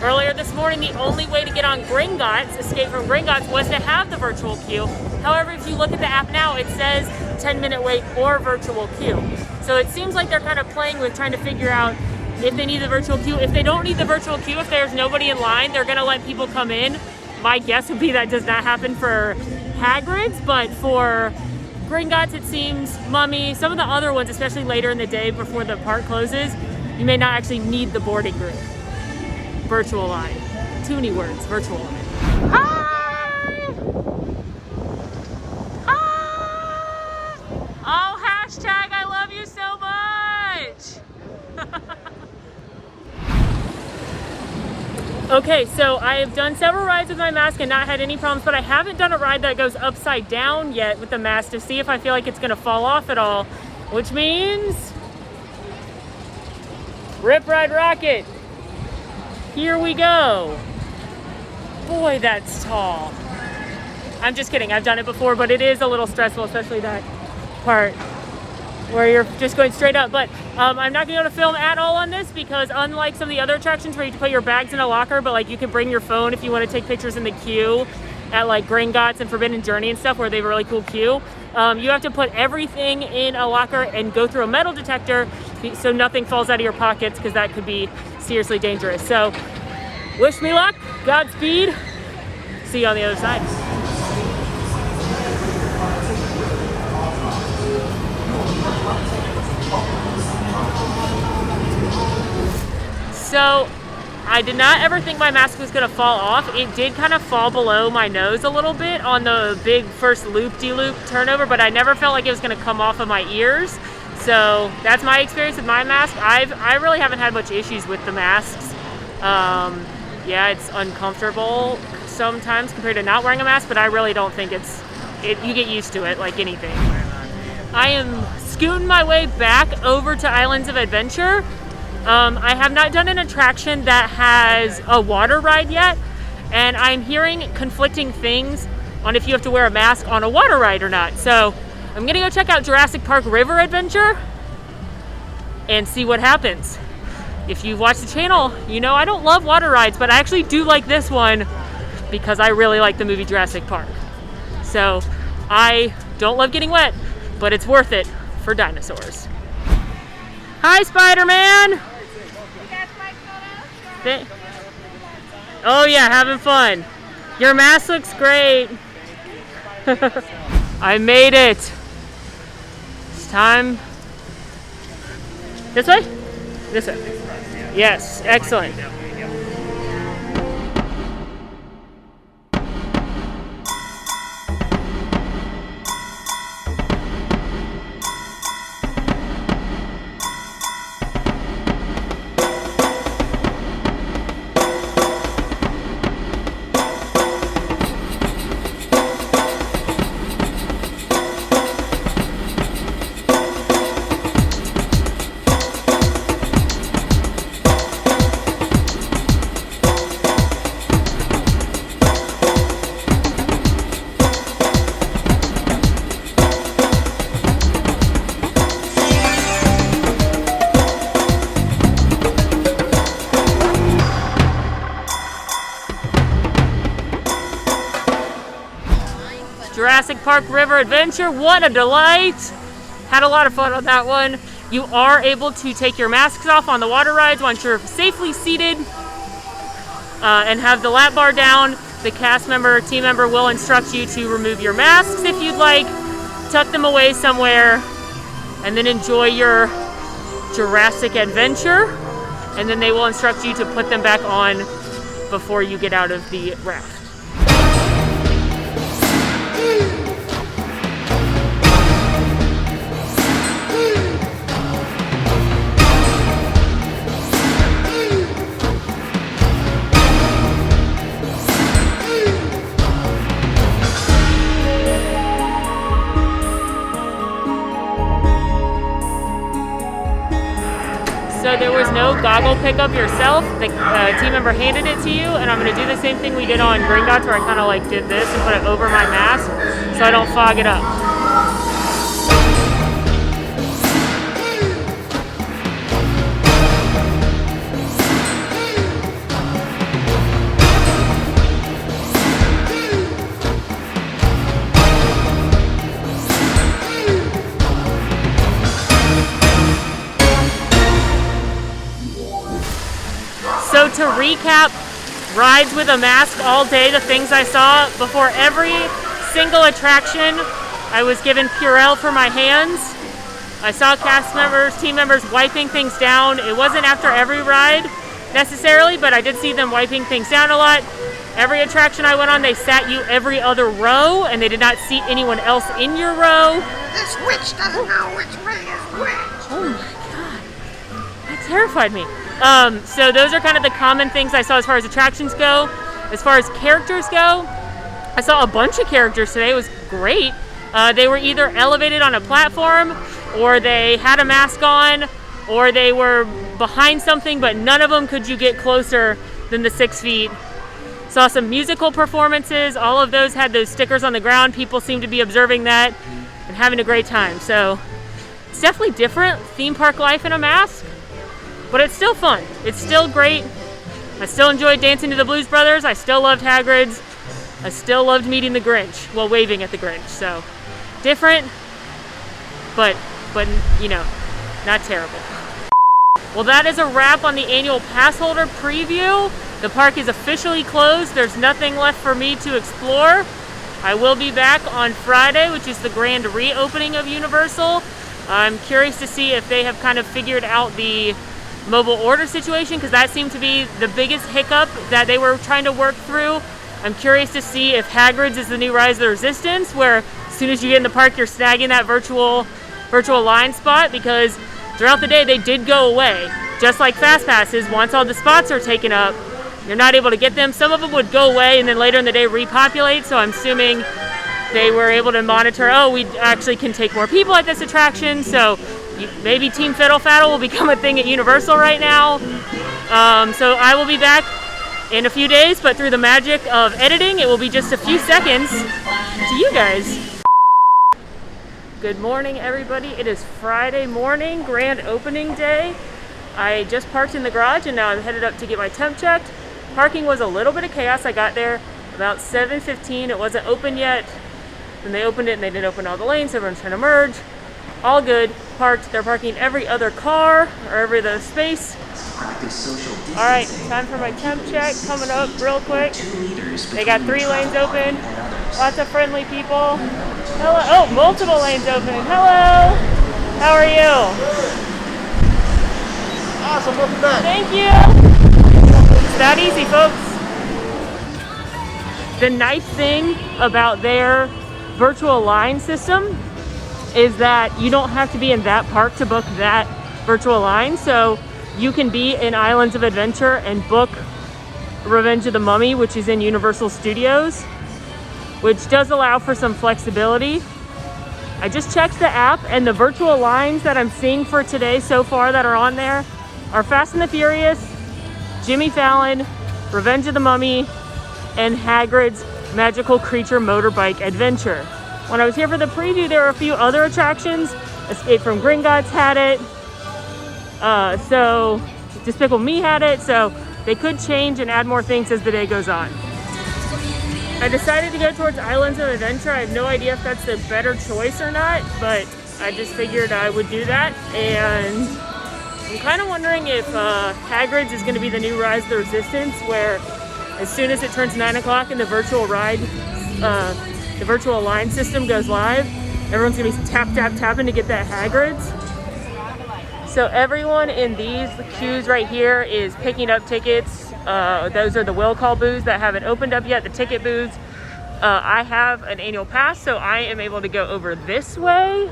Earlier this morning, the only way to get on Gringotts, Escape from Gringotts, was to have the virtual queue. However, if you look at the app now, it says 10-minute wait or virtual queue. So it seems like they're kind of playing with trying to figure out if they need the virtual queue. If they don't need the virtual queue, if there's nobody in line, they're gonna let people come in. My guess would be that does not happen for Hagrid's, but for Gringotts, it seems, Mummy, some of the other ones, especially later in the day before the park closes, you may not actually need the boarding group. Virtual line. Too many words, virtual line. Hi! Hi! Oh, hashtag I love you so much! Okay, so I have done several rides with my mask and not had any problems, but I haven't done a ride that goes upside down yet with the mask to see if I feel like it's gonna fall off at all, which means Rip Ride Rockit. Here we go. Boy, that's tall. I'm just kidding, I've done it before, but it is a little stressful, especially that part where you're just going straight up. But I'm not gonna be able to film at all on this because unlike some of the other attractions where you can put your bags in a locker, but like you can bring your phone if you want to take pictures in the queue at like Gringotts and Forbidden Journey and stuff where they have a really cool queue, you have to put everything in a locker and go through a metal detector so nothing falls out of your pockets because that could be seriously dangerous. So wish me luck, Godspeed, see you on the other side. So I did not ever think my mask was gonna fall off. It did kind of fall below my nose a little bit on the big first loop-de-loop turnover, but I never felt like it was gonna come off of my ears. So that's my experience with my mask. I really haven't had much issues with the masks. Yeah, it's uncomfortable sometimes compared to not wearing a mask, but I really don't think you get used to it like anything. I am scooting my way back over to Islands of Adventure. I have not done an attraction that has a water ride yet, and I'm hearing conflicting things on if you have to wear a mask on a water ride or not. So I'm gonna go check out Jurassic Park River Adventure and see what happens. If you've watched the channel, you know I don't love water rides, but I actually do like this one because I really like the movie Jurassic Park. So I don't love getting wet, but it's worth it for dinosaurs. Hi, Spider-Man! Oh yeah, having fun. Your mask looks great. I made it. It's time. This way? This way. Yes, excellent. Jurassic Park River Adventure. What a delight! Had a lot of fun on that one. You are able to take your masks off on the water rides once you're safely seated and have the lap bar down. The cast member or team member will instruct you to remove your masks if you'd like, tuck them away somewhere, and then enjoy your Jurassic adventure. And then they will instruct you to put them back on before you get out of the raft. So there was no goggle pickup yourself. The team member handed it to you, and I'm going to do the same thing we did on Gringotts, where I kind of like did this and put it over my mask so I don't fog it up. So to recap, rides with a mask all day, the things I saw before every single attraction, I was given Purell for my hands. I saw cast members, team members wiping things down. It wasn't after every ride necessarily, but I did see them wiping things down a lot. Every attraction I went on, they sat you every other row, and they did not seat anyone else in your row. This witch doesn't know which way is which. Oh my god, that terrified me. So those are kind of the common things I saw as far as attractions go. As far as characters go, I saw a bunch of characters today. It was great. They were either elevated on a platform, or they had a mask on, or they were behind something, but none of them could you get closer than the 6 feet. Saw some musical performances. All of those had those stickers on the ground. People seemed to be observing that and having a great time. So it's definitely different, theme park life in a mask. But it's still fun. It's still great. I still enjoyed dancing to the Blues Brothers. I still loved Haggard's. I still loved meeting the Grinch, well, waving at the Grinch. So different, but you know, not terrible. Well, that is a wrap on the annual pass holder preview. The park is officially closed. There's nothing left for me to explore. I will be back on Friday, which is the grand reopening of Universal. I'm curious to see if they have kind of figured out the mobile order situation, because that seemed to be the biggest hiccup that they were trying to work through. I'm curious to see if Haggard's is the new Rise of the Resistance, where as soon as you get in the park, you're snagging that virtual line spot, because throughout the day they did go away. Just like Fast Passes, once all the spots are taken up, you're not able to get them. Some of them would go away and then later in the day repopulate, so I'm assuming they were able to monitor, oh, we actually can take more people at this attraction, so maybe Team Fiddle Faddle will become a thing at Universal right now. So I will be back in a few days, but through the magic of editing, it will be just a few seconds to you guys. Good morning, everybody. It is Friday morning, grand opening day. I just parked in the garage and now I'm headed up to get my temp checked. Parking was a little bit of chaos. I got there about 7:15. It wasn't open yet. Then they opened it and they didn't open all the lanes, so everyone's trying to merge. All good. Parked. They're parking every other car or every other space. Alright, time for my temp check. Coming up real quick. They got 3 lanes open. Lots of friendly people. Hello. Oh, multiple lanes open. Hello. How are you? Awesome, welcome back. Thank you. It's that easy, folks. The nice thing about their virtual line system is that you don't have to be in that park to book that virtual line. So you can be in Islands of Adventure and book Revenge of the Mummy, which is in Universal Studios, which does allow for some flexibility. I just checked the app, and the virtual lines that I'm seeing for today so far that are on there are Fast and the Furious, Jimmy Fallon, Revenge of the Mummy, and Haggard's Magical Creature Motorbike Adventure. When I was here for the preview, there were a few other attractions. Escape from Gringotts had it. So Despicable Me had it. So they could change and add more things as the day goes on. I decided to go towards Islands of Adventure. I have no idea if that's the better choice or not, but I just figured I would do that. And I'm kind of wondering if Haggard's is going to be the new Rise of the Resistance, where as soon as it turns 9 o'clock and the virtual ride, the virtual line system goes live, everyone's going to be tapping to get that Haggard's. So everyone in these queues right here is picking up tickets. Those are the will call booths that haven't opened up yet, the ticket booths. I have an annual pass, so I am able to go over this way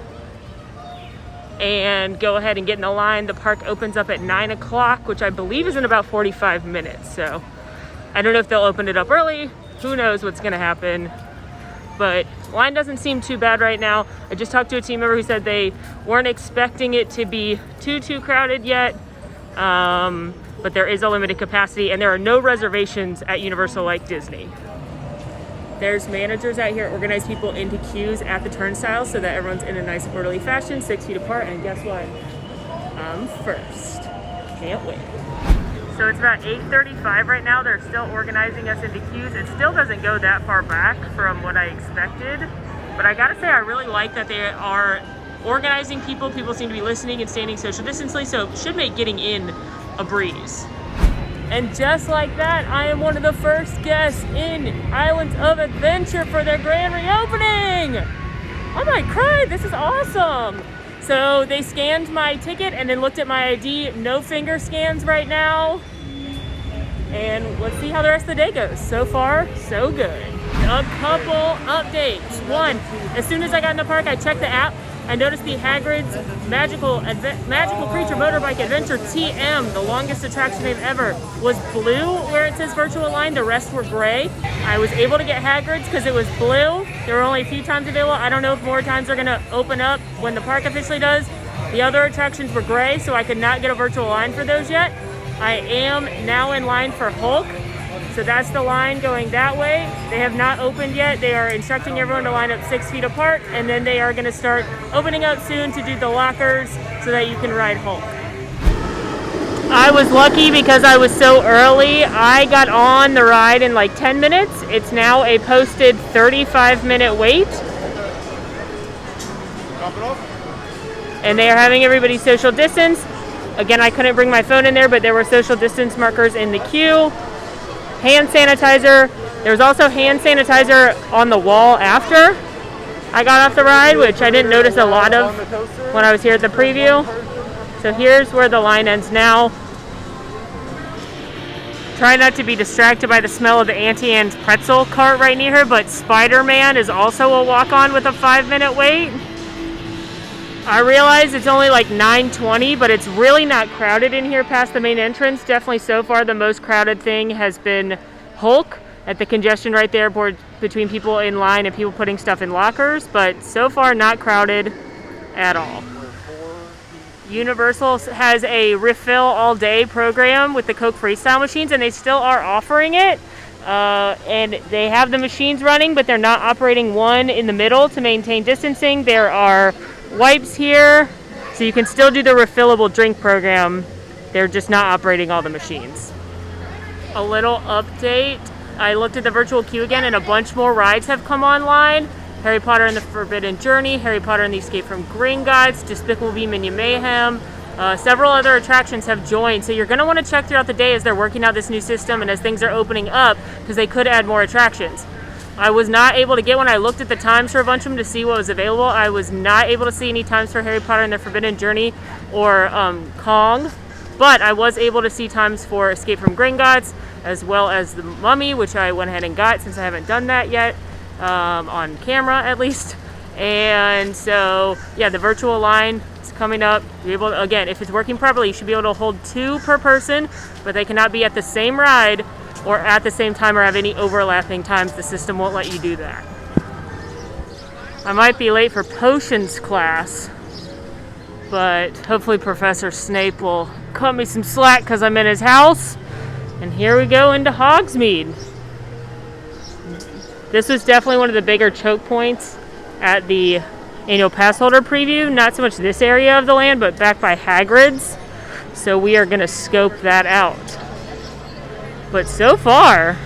and go ahead and get in the line. The park opens up at 9 o'clock, which I believe is in about 45 minutes. So I don't know if they'll open it up early. Who knows what's gonna happen. But line doesn't seem too bad right now. I just talked to a team member who said they weren't expecting it to be too crowded yet. But there is a limited capacity and there are no reservations at Universal like Disney. There's managers out here organize people into queues at the turnstiles so that everyone's in a nice orderly fashion, 6 feet apart, and guess what? I'm first. Can't wait. So it's about 8:35 right now. They're still organizing us into queues. It still doesn't go that far back from what I expected, but I gotta say I really like that they are organizing people. People seem to be listening and standing social distancing, so it should make getting in a breeze. And just like that, I am one of the first guests in Islands of Adventure for their grand reopening. I might cry, this is awesome. So they scanned my ticket and then looked at my ID. No finger scans right now. And let's see how the rest of the day goes. So far, so good. A couple updates. One, as soon as I got in the park, I checked the app. I noticed the Haggard's Magical Creature Motorbike Adventure TM, the longest attraction name ever, was blue where it says virtual line. The rest were gray. I was able to get Haggard's because it was blue. There were only a few times available. I don't know if more times are going to open up when the park officially does. The other attractions were gray, so I could not get a virtual line for those yet. I am now in line for Hulk. So that's the line going that way. They have not opened yet. They are instructing everyone to line up 6 feet apart, and then they are going to start opening up soon to do the lockers so that you can ride Hulk. I was lucky because I was so early. I got on the ride in like 10 minutes. It's now a posted 35-minute wait. And they are having everybody social distance. Again, I couldn't bring my phone in there, but there were social distance markers in the queue. Hand sanitizer. There was also hand sanitizer on the wall after I got off the ride, which I didn't notice a lot of when I was here at the preview. So here's where the line ends now. Try not to be distracted by the smell of the Auntie Anne's pretzel cart right near her, but Spider-Man is also a walk-on with a 5-minute wait. I realize it's only like 9:20, but it's really not crowded in here past the main entrance. Definitely so far the most crowded thing has been Hulk at the congestion right there between people in line and people putting stuff in lockers, but so far not crowded at all. Universal has a refill all day program with the Coke Freestyle machines, and they still are offering it. And they have the machines running, but they're not operating one in the middle to maintain distancing. There are wipes here, so you can still do the refillable drink program. They're just not operating all the machines. A little update. I looked at the virtual queue again, and a bunch more rides have come online. Harry Potter and the Forbidden Journey, Harry Potter and the Escape from Gringotts, Despicable Me, Minion Mayhem. Several other attractions have joined, so you're going to want to check throughout the day as they're working out this new system and as things are opening up, because they could add more attractions. I was not able to get when I looked at the times for a bunch of them to see what was available. I was not able to see any times for Harry Potter and the Forbidden Journey or Kong, but I was able to see times for Escape from Gringotts as well as the Mummy, which I went ahead and got since I haven't done that yet, on camera at least. And so, yeah, the virtual line is coming up. You're able to, again, if it's working properly, you should be able to hold 2 per person, but they cannot be at the same ride or at the same time or have any overlapping times. The system won't let you do that. I might be late for potions class, but hopefully Professor Snape will cut me some slack because I'm in his house. And here we go into Hogsmeade. This was definitely one of the bigger choke points at the Annual Passholder preview. Not so much this area of the land, but back by Haggard's. So we are going to scope that out. But so far,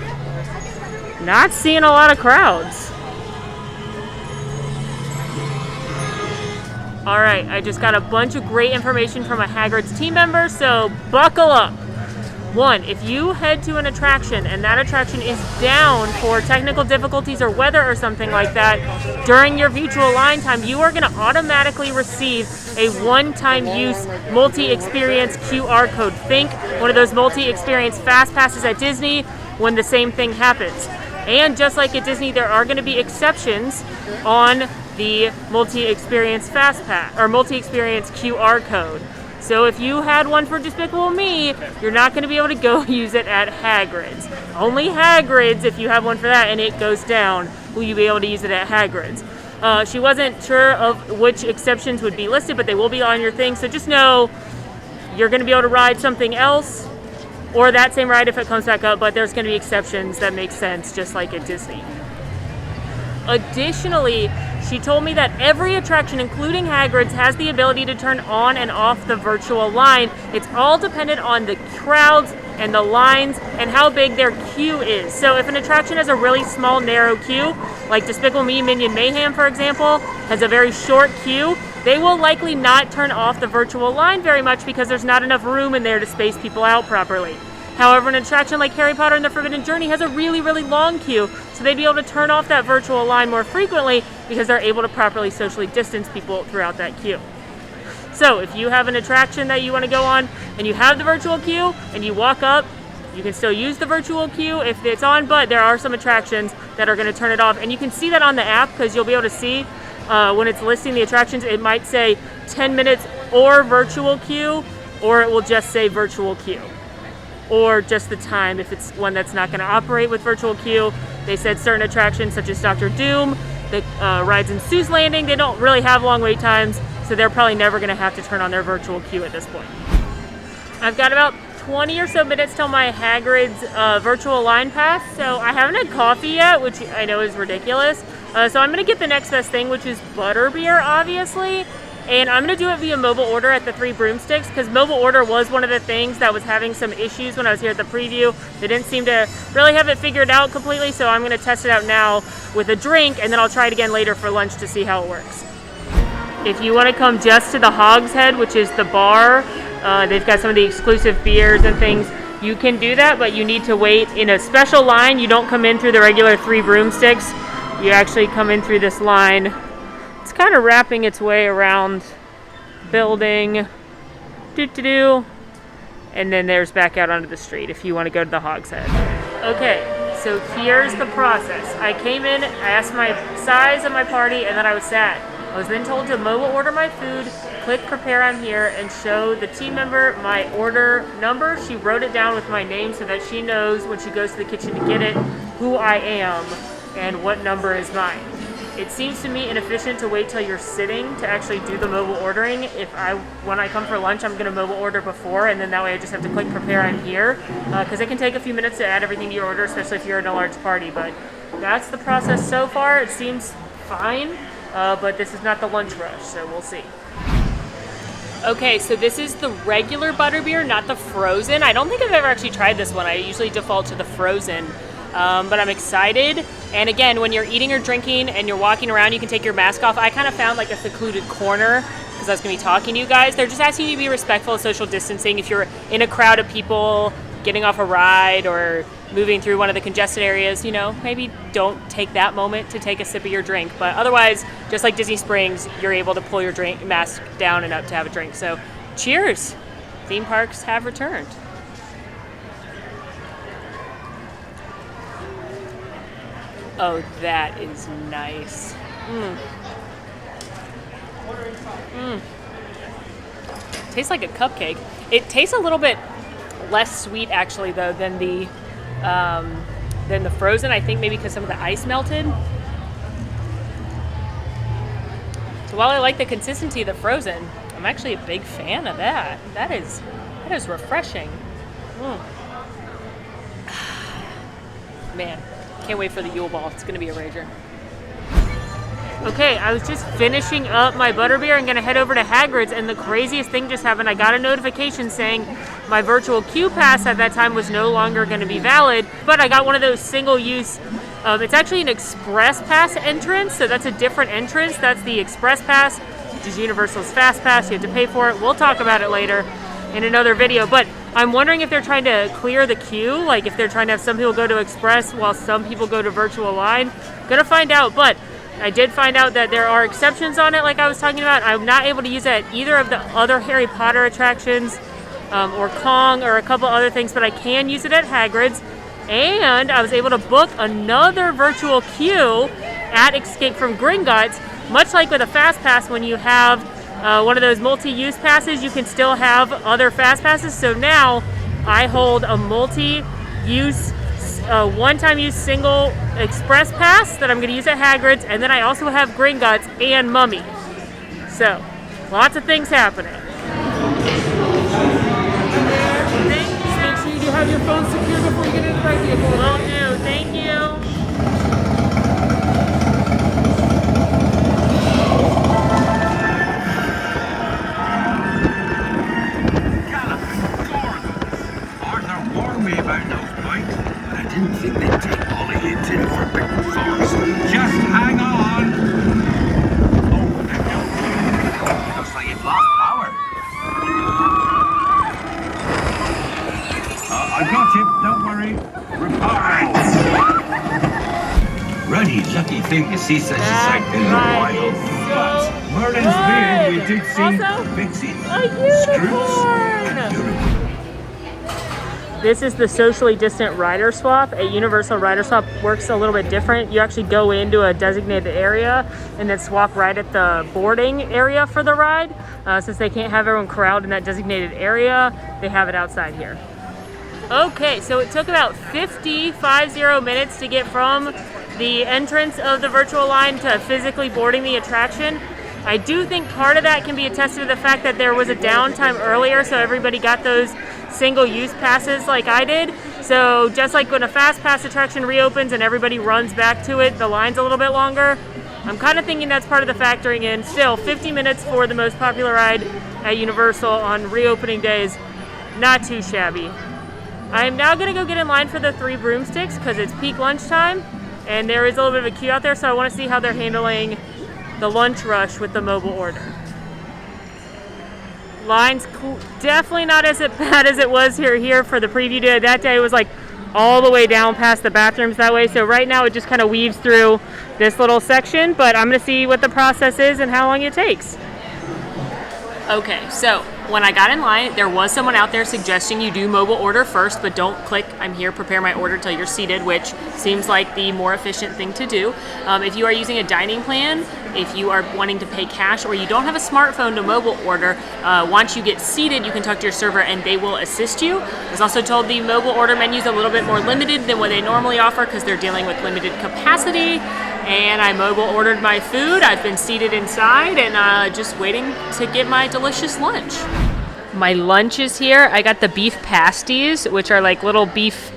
Not seeing a lot of crowds. All right, I just got a bunch of great information from a Haggard's team member, so buckle up. 1, if you head to an attraction and that attraction is down for technical difficulties or weather or something like that, during your virtual line time, you are going to automatically receive a one-time use multi-experience QR code. Think one of those multi-experience fast passes at Disney when the same thing happens. And just like at Disney, there are going to be exceptions on the multi-experience fast pass or multi-experience QR code. So if you had one for Despicable Me, you're not going to be able to go use it at Haggard's. Only Haggard's, if you have one for that and it goes down, will you be able to use it at Haggard's. She wasn't sure of which exceptions would be listed, but they will be on your thing. So just know you're going to be able to ride something else or that same ride if it comes back up, but there's going to be exceptions that make sense, just like at Disney. Additionally, she told me that every attraction, including Haggard's, has the ability to turn on and off the virtual line. It's all dependent on the crowds and the lines and how big their queue is. So if an attraction has a really small, narrow queue, like Despicable Me, Minion, Mayhem, for example, has a very short queue, they will likely not turn off the virtual line very much because there's not enough room in there to space people out properly. However, an attraction like Harry Potter and the Forbidden Journey has a really, really long queue, so they'd be able to turn off that virtual line more frequently because they're able to properly socially distance people throughout that queue. So if you have an attraction that you want to go on and you have the virtual queue and you walk up, you can still use the virtual queue if it's on, but there are some attractions that are going to turn it off. And you can see that on the app because you'll be able to see when it's listing the attractions, it might say 10 minutes or virtual queue, or it will just say virtual queue. Or just the time if it's one that's not going to operate with virtual queue. They said certain attractions such as Dr. Doom, the rides in Sue's Landing, they don't really have long wait times, so they're probably never going to have to turn on their virtual queue at this point. I've got about 20 or so minutes till my Haggard's virtual line pass, so I haven't had coffee yet, which I know is ridiculous. So I'm going to get the next best thing, which is Butterbeer, obviously. And I'm going to do it via mobile order at the 3 Broomsticks because mobile order was one of the things that was having some issues when I was here at the preview. They didn't seem to really have it figured out completely, so I'm going to test it out now with a drink, and then I'll try it again later for lunch to see how it works. If you want to come just to the Hogsmeade, which is the bar, they've got some of the exclusive beers and things. You can do that, but you need to wait in a special line. You don't come in through the regular 3 Broomsticks. You actually come in through this line. It's kind of wrapping its way around building, and then there's back out onto the street if you want to go to the Hogshead. Okay, so here's the process. I came in, I asked my size of my party, and then I was sat. I was then told to mobile order my food, click prepare on here, and show the team member my order number. She wrote it down with my name so that she knows when she goes to the kitchen to get it who I am and what number is mine. It seems to me inefficient to wait till you're sitting to actually do the mobile ordering. When I come for lunch, I'm going to mobile order before, and then that way I just have to click prepare on here, because it can take a few minutes to add everything to your order, especially if you're in a large party. But that's the process so far. It seems fine, but this is not the lunch rush, so we'll see. Okay, so this is the regular Butterbeer, not the frozen. I don't think I've ever actually tried this one. I usually default to the frozen. But I'm excited. And again, when you're eating or drinking and you're walking around, you can take your mask off. I kind of found like a secluded corner because I was going to be talking to you guys. They're just asking you to be respectful of social distancing. If you're in a crowd of people getting off a ride or moving through one of the congested areas, maybe don't take that moment to take a sip of your drink. But otherwise, just like Disney Springs, you're able to pull your mask down and up to have a drink. So cheers. Theme parks have returned. Oh, that is nice. Tastes like a cupcake. It tastes a little bit less sweet, actually, though, than the frozen. I think maybe because some of the ice melted. So while I like the consistency of the frozen, I'm actually a big fan of that. That is refreshing. Man. Can't wait for the Yule Ball. It's going to be a rager. Okay, I was just finishing up my Butterbeer and going to head over to Haggard's, and the craziest thing just happened. I got a notification saying my virtual queue pass at that time was no longer going to be valid, but I got one of those single-use It's actually an Express Pass entrance, so that's a different entrance. That's the Express Pass, which is Universal's Fast Pass. You have to pay for it. We'll talk about it later in another video, but I'm wondering if they're trying to clear the queue, like if they're trying to have some people go to Express while some people go to virtual line. Gonna find out, but I did find out that there are exceptions on it, like I was talking about. I'm not able to use it at either of the other Harry Potter attractions or Kong or a couple other things, but I can use it at Hagrid's. And I was able to book another virtual queue at Escape from Gringotts. Much like with a Fast Pass, when you have one of those multi-use passes, you can still have other Fast Passes. So now I hold a multi-use, one-time use single Express Pass that I'm going to use at Haggard's, and then I also have Gringotts and Mummy. So, lots of things happening. Make sure you have your phone secure before you get into the right vehicle. Will do. Thank you. About those bikes, but I didn't think they'd take all the hits in Forbidden Forest. Just hang on! Oh, looks like it lost power. I got you, don't worry. Reparo! Ruddy, lucky thing to see such a sight in the wild. But Merlin's beard, we did see Pixie, Scrooge, and Unicorn. This is the socially distant rider swap. A Universal rider swap works a little bit different. You actually go into a designated area and then swap right at the boarding area for the ride. Since they can't have everyone crowd in that designated area, they have it outside here. Okay, so it took about 50 minutes to get from the entrance of the virtual line to physically boarding the attraction. I do think part of that can be attested to the fact that there was a downtime earlier, so everybody got those single-use passes like I did. So just like when a Fast Pass attraction reopens and everybody runs back to it, the line's a little bit longer. I'm kind of thinking that's part of the factoring in. Still, 50 minutes for the most popular ride at Universal on reopening days, not too shabby. I'm now going to go get in line for the 3 Broomsticks because it's peak lunchtime and there is a little bit of a queue out there, so I want to see how they're handling the lunch rush with the mobile order. Line's definitely not as bad as it was here for the preview day. That day it was like all the way down past the bathrooms that way. So right now it just kind of weaves through this little section, but I'm going to see what the process is and how long it takes. Okay, so when I got in line, there was someone out there suggesting you do mobile order first, but don't click I'm here, prepare my order till you're seated, which seems like the more efficient thing to do. If you are using a dining plan, if you are wanting to pay cash, or you don't have a smartphone to mobile order, once you get seated, you can talk to your server and they will assist you. I was also told the mobile order menu is a little bit more limited than what they normally offer because they're dealing with limited capacity. And I mobile ordered my food. I've been seated inside and just waiting to get my delicious lunch. My lunch is here. I got the beef pasties, which are like little beef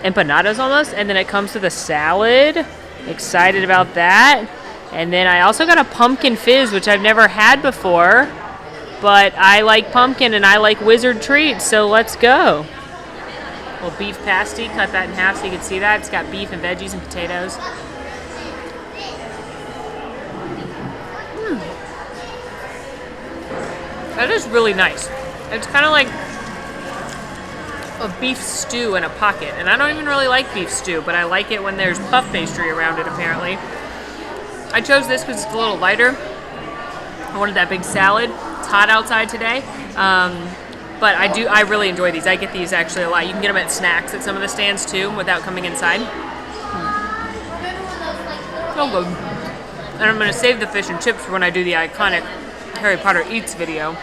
empanadas almost, and then it comes with a salad. Excited about that. And then I also got a pumpkin fizz, which I've never had before, but I like pumpkin and I like wizard treats, so let's go. Little beef pasty, cut that in half so you can see that. It's got beef and veggies and potatoes. That is really nice. It's kind of like a beef stew in a pocket. And I don't even really like beef stew, but I like it when there's puff pastry around it, apparently. I chose this because it's a little lighter. I wanted that big salad. It's hot outside today. But I really enjoy these. I get these actually a lot. You can get them at snacks at some of the stands too without coming inside. So good. And I'm going to save the fish and chips for when I do the iconic Harry Potter Eats video.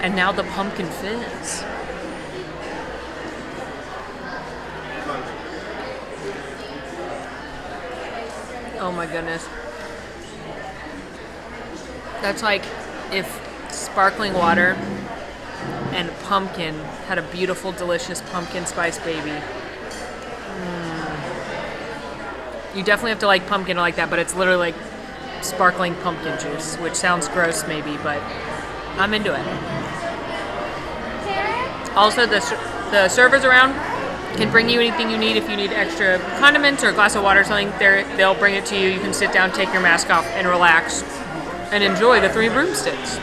And now the pumpkin fizz. Oh my goodness. That's like if sparkling water and pumpkin had a beautiful, delicious pumpkin spice baby. You definitely have to like pumpkin like that, but it's literally like sparkling pumpkin juice, which sounds gross maybe, but I'm into it. Also, the servers around can bring you anything you need. If you need extra condiments or a glass of water or something, they'll bring it to you. You can sit down, take your mask off, and relax and enjoy the 3 broomsticks.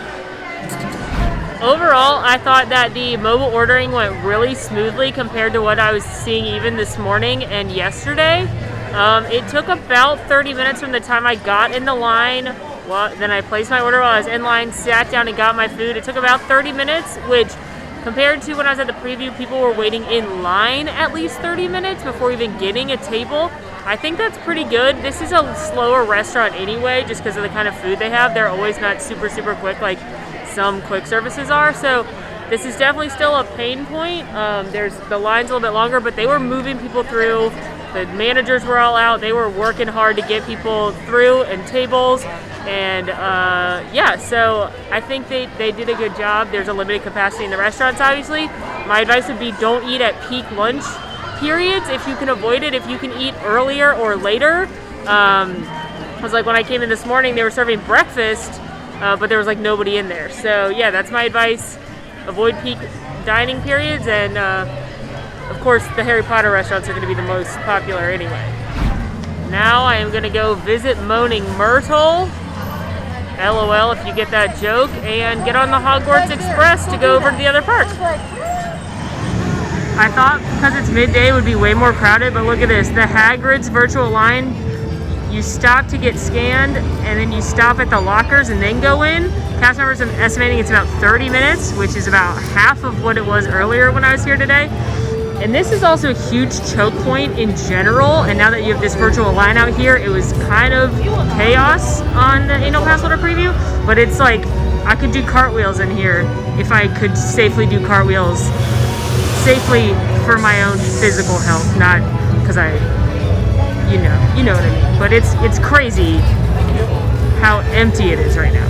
Overall, I thought that the mobile ordering went really smoothly compared to what I was seeing even this morning and yesterday. It took about 30 minutes from the time I got in the line. Well, then I placed my order while I was in line, sat down and got my food. It took about 30 minutes, which compared to when I was at the preview, people were waiting in line at least 30 minutes before even getting a table. I think that's pretty good. This is a slower restaurant anyway, just because of the kind of food they have. They're always not super quick like some quick services are, so this is definitely still a pain point. There's the line's a little bit longer, but they were moving people through. The managers were all out. They were working hard to get people through and tables, and yeah, so I think they did a good job. There's a limited capacity in the restaurants, obviously. My advice would be don't eat at peak lunch periods if you can avoid it. If you can eat earlier or later. I was like, when I came in this morning, they were serving breakfast, but there was like nobody in there. So yeah, that's my advice. Avoid peak dining periods, and of course the Harry Potter restaurants are going to be the most popular anyway. Now I am going to go visit Moaning Myrtle, LOL if you get that joke, and get on the Hogwarts Express to go over to the other park. I thought because it's midday it would be way more crowded, but look at this. The Hagrid's virtual line, you stop to get scanned, and then you stop at the lockers and then go in. Cast members are estimating it's about 30 minutes, which is about half of what it was earlier when I was here today. And this is also a huge choke point in general, and now that you have this virtual line out here, it was kind of chaos on the Annual Passholder preview, but it's like, I could do cartwheels in here if I could safely do cartwheels safely for my own physical health, not because you know what I mean. But it's crazy how empty it is right now.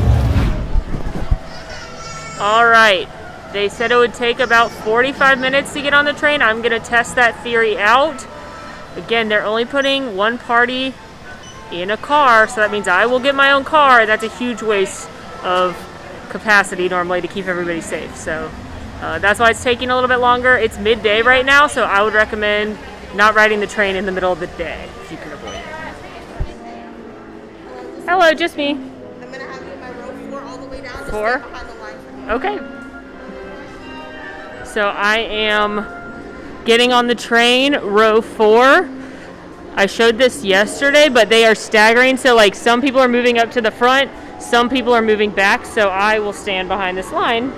All right, they said it would take about 45 minutes to get on the train. I'm gonna test that theory out. Again, they're only putting one party in a car, so that means I will get my own car, and that's a huge waste of capacity normally to keep everybody safe. So that's why it's taking a little bit longer. It's midday right now, so I would recommend not riding the train in the middle of the day if you can avoid it. Hello, just me. I'm going to have you in my row 4 all the way down. 4? Behind the line for me. Okay. So I am getting on the train, row 4. I showed this yesterday, but they are staggering. So like some people are moving up to the front, some people are moving back, so I will stand behind this line.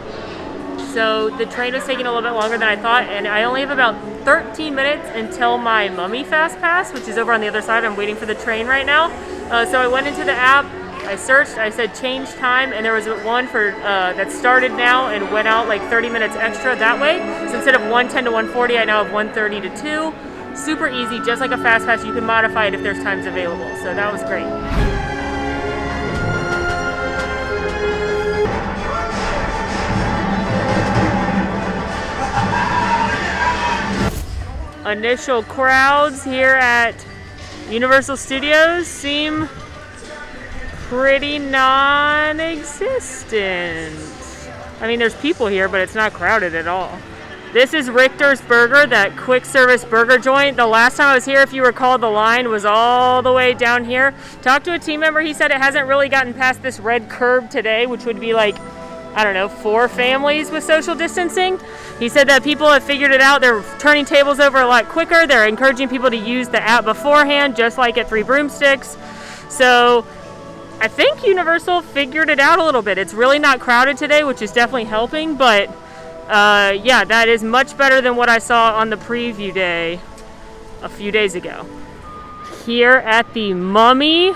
So the train was taking a little bit longer than I thought, and I only have about 13 minutes until my Mummy Fast Pass, which is over on the other side. I'm waiting for the train right now. So I went into the app, I searched, I said change time, and there was one for that started now and went out like 30 minutes extra that way. So instead of 1:10 to 1:40, I now have 1:30 to 2. Super easy, just like a Fast Pass. You can modify it if there's times available. So that was great. Initial crowds here at Universal Studios seem pretty non-existent. I mean, there's people here, but it's not crowded at all. This is Richter's Burger, that quick service burger joint. The last time I was here, if you recall, the line was all the way down here. Talked to a team member, he said it hasn't really gotten past this red curb today, which would be like, I don't know, 4 families with social distancing. He said that people have figured it out. They're turning tables over a lot quicker. They're encouraging people to use the app beforehand, just like at 3 Broomsticks. So I think Universal figured it out a little bit. It's really not crowded today, which is definitely helping, but yeah, that is much better than what I saw on the preview day a few days ago. Here at the Mummy,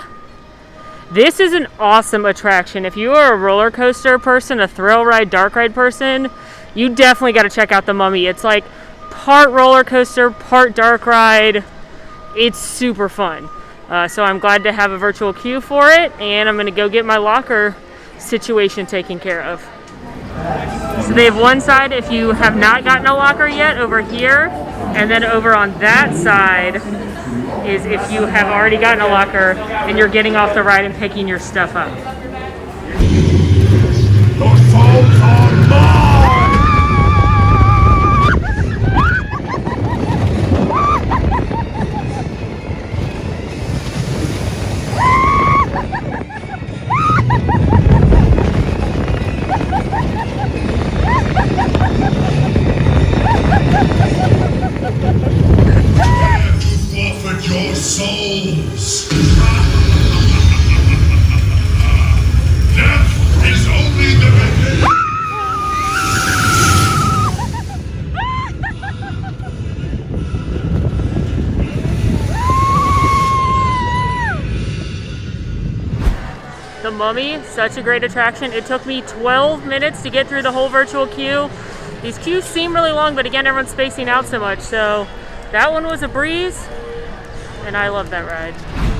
this is an awesome attraction. If you are a roller coaster person, a thrill ride, dark ride person, you definitely got to check out the Mummy. It's like part roller coaster, part dark ride. It's super fun. So I'm glad to have a virtual queue for it, and I'm going to go get my locker situation taken care of. So they have one side if you have not gotten a locker yet over here, and then over on that side is if you have already gotten a locker and you're getting off the ride and picking your stuff up. Mummy, such a great attraction. It took me 12 minutes to get through the whole virtual queue. These queues seem really long, but again, everyone's spacing out so much. So that one was a breeze, and I love that ride.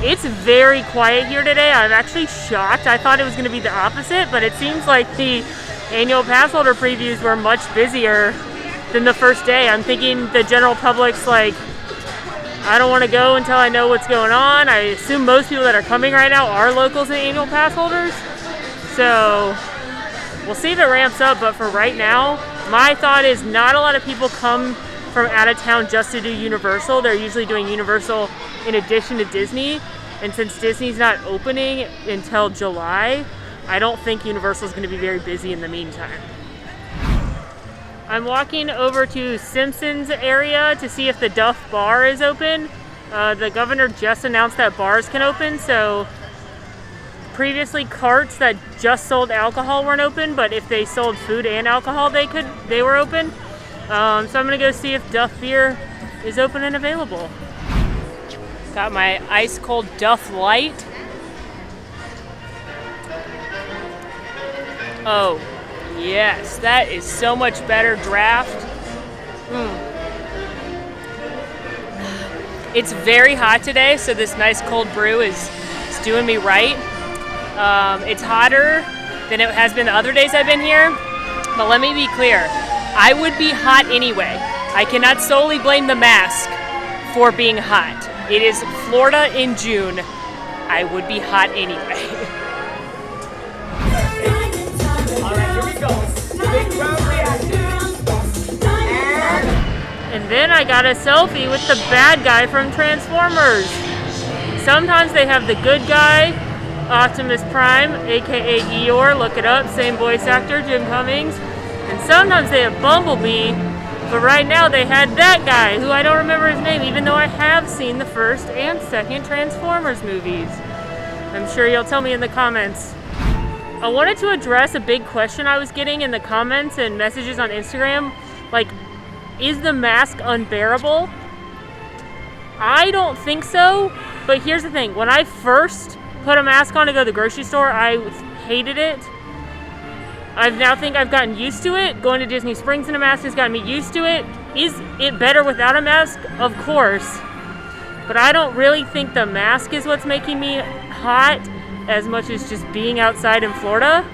It's very quiet here today. I'm actually shocked. I thought it was going to be the opposite, but it seems like the annual pass holder previews were much busier than the first day. I'm thinking the general public's like, I don't want to go until I know what's going on. I assume most people that are coming right now are locals and annual pass holders. So we'll see if it ramps up, but for right now, my thought is not a lot of people come from out of town just to do Universal. They're usually doing Universal in addition to Disney. And since Disney's not opening until July, I don't think Universal is going to be very busy in the meantime. I'm walking over to Simpsons area to see if the Duff Bar is open. The governor just announced that bars can open, so previously carts that just sold alcohol weren't open, but if they sold food and alcohol, they were open. So I'm gonna go see if Duff Beer is open and available. Got my ice cold Duff Light. Oh. Yes, that is so much better draft. It's very hot today, so this nice cold brew is doing me right. It's hotter than it has been the other days I've been here, but let me be clear. I would be hot anyway. I cannot solely blame the mask for being hot. It is Florida in June. I would be hot anyway. And then I got a selfie with the bad guy from Transformers. Sometimes they have the good guy, Optimus Prime, aka Eeyore, look it up, same voice actor, Jim Cummings. And sometimes they have Bumblebee, but right now they had that guy, who I don't remember his name, even though I have seen the first and second Transformers movies. I'm sure you'll tell me in the comments. I wanted to address a big question I was getting in the comments and messages on Instagram, like, is the mask unbearable? I don't think so, but here's the thing. When I first put a mask on to go to the grocery store, I hated it. I now think I've gotten used to it. Going to Disney Springs in a mask has gotten me used to it. Is it better without a mask? Of course. But I don't really think the mask is what's making me hot as much as just being outside in Florida.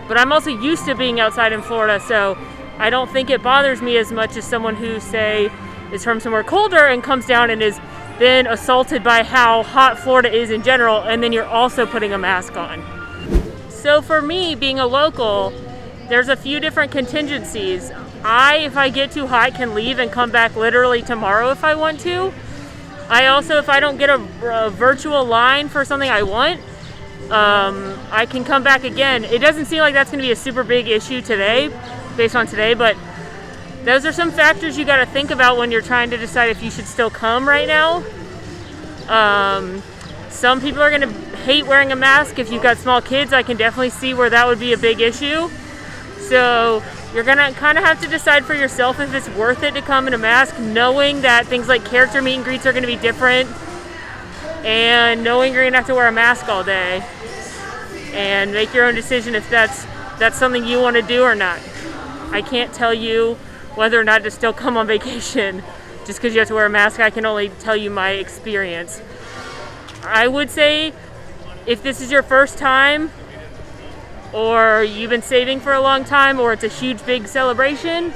But I'm also used to being outside in Florida, so I don't think it bothers me as much as someone who, say, is from somewhere colder and comes down and is then assaulted by how hot Florida is in general, and then you're also putting a mask on. So for me, being a local, there's a few different contingencies. If I get too hot, can leave and come back literally tomorrow if I want to. I also, if I don't get a virtual line for something I want, I can come back again. It doesn't seem like that's going to be a super big issue today, based on today, but those are some factors you got to think about when you're trying to decide if you should still come right now. Some people are going to hate wearing a mask. If you've got small kids, I can definitely see where that would be a big issue. So you're going to kind of have to decide for yourself if it's worth it to come in a mask, knowing that things like character meet and greets are going to be different, and knowing you're going to have to wear a mask all day, and make your own decision if that's something you want to do or not. I can't tell you whether or not to still come on vacation just because you have to wear a mask. I can only tell you my experience. I would say if this is your first time, or you've been saving for a long time, or it's a huge big celebration,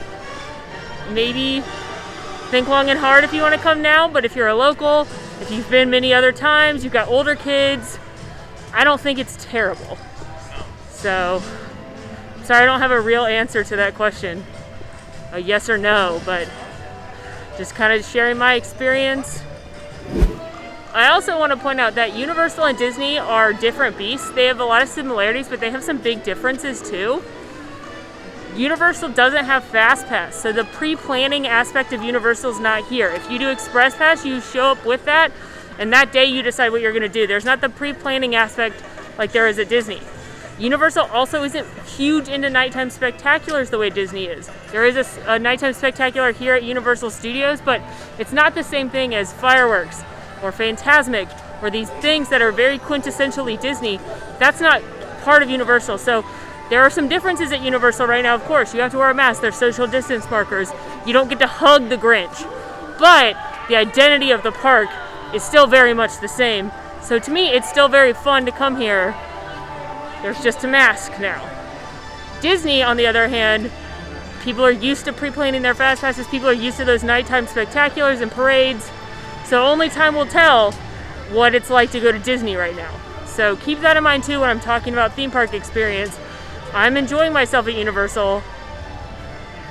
maybe think long and hard if you want to come now. But if you're a local, if you've been many other times, you've got older kids, I don't think it's terrible. So, sorry I don't have a real answer to that question, a yes or no, but just kind of sharing my experience. I also want to point out that Universal and Disney are different beasts. They have a lot of similarities, but they have some big differences too. Universal doesn't have Fast Pass, so the pre-planning aspect of Universal is not here. If you do Express Pass, you show up with that, and that day you decide what you're going to do. There's not the pre-planning aspect like there is at Disney. Universal also isn't huge into nighttime spectaculars the way Disney is. There is a nighttime spectacular here at Universal Studios, but it's not the same thing as fireworks or Fantasmic or these things that are very quintessentially Disney. That's not part of Universal. So there are some differences at Universal right now. Of course, you have to wear a mask. There's social distance markers. You don't get to hug the Grinch. But the identity of the park is still very much the same. So to me, it's still very fun to come here. There's just a mask now. Disney, on the other hand, people are used to pre-planning their fast passes. People are used to those nighttime spectaculars and parades. So only time will tell what it's like to go to Disney right now. So keep that in mind too when I'm talking about theme park experience. I'm enjoying myself at Universal,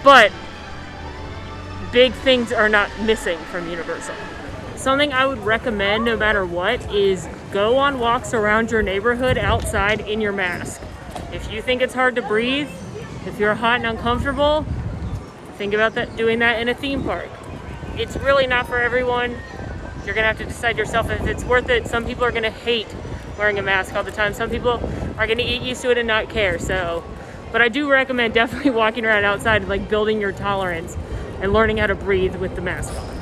but big things are not missing from Universal. Something I would recommend no matter what is go on walks around your neighborhood outside in your mask. If you think it's hard to breathe, if you're hot and uncomfortable, think about doing that in a theme park. It's really not for everyone. You're gonna have to decide yourself if it's worth it. Some people are gonna hate wearing a mask all the time. Some people are gonna get used to it and not care. But I do recommend definitely walking around outside, like building your tolerance and learning how to breathe with the mask on.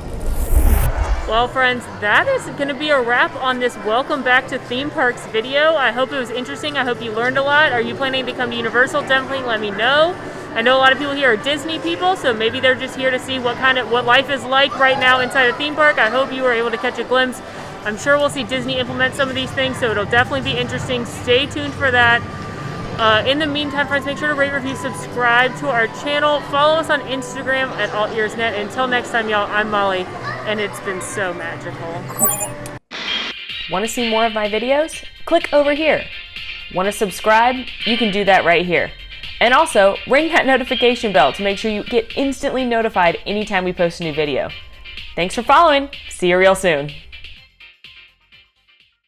Well friends, that is gonna be a wrap on this Welcome Back to Theme Parks video. I hope it was interesting. I hope you learned a lot. Are you planning to come to Universal? Definitely let me know. I know a lot of people here are Disney people, so maybe they're just here to see what life is like right now inside a theme park. I hope you were able to catch a glimpse. I'm sure we'll see Disney implement some of these things, so it'll definitely be interesting. Stay tuned for that. In the meantime, friends, make sure to rate, review, subscribe to our channel. Follow us on Instagram at AllEars.net. Until next time, y'all, I'm Molly, and it's been so magical. Want to see more of my videos? Click over here. Want to subscribe? You can do that right here. And also, ring that notification bell to make sure you get instantly notified anytime we post a new video. Thanks for following. See you real soon.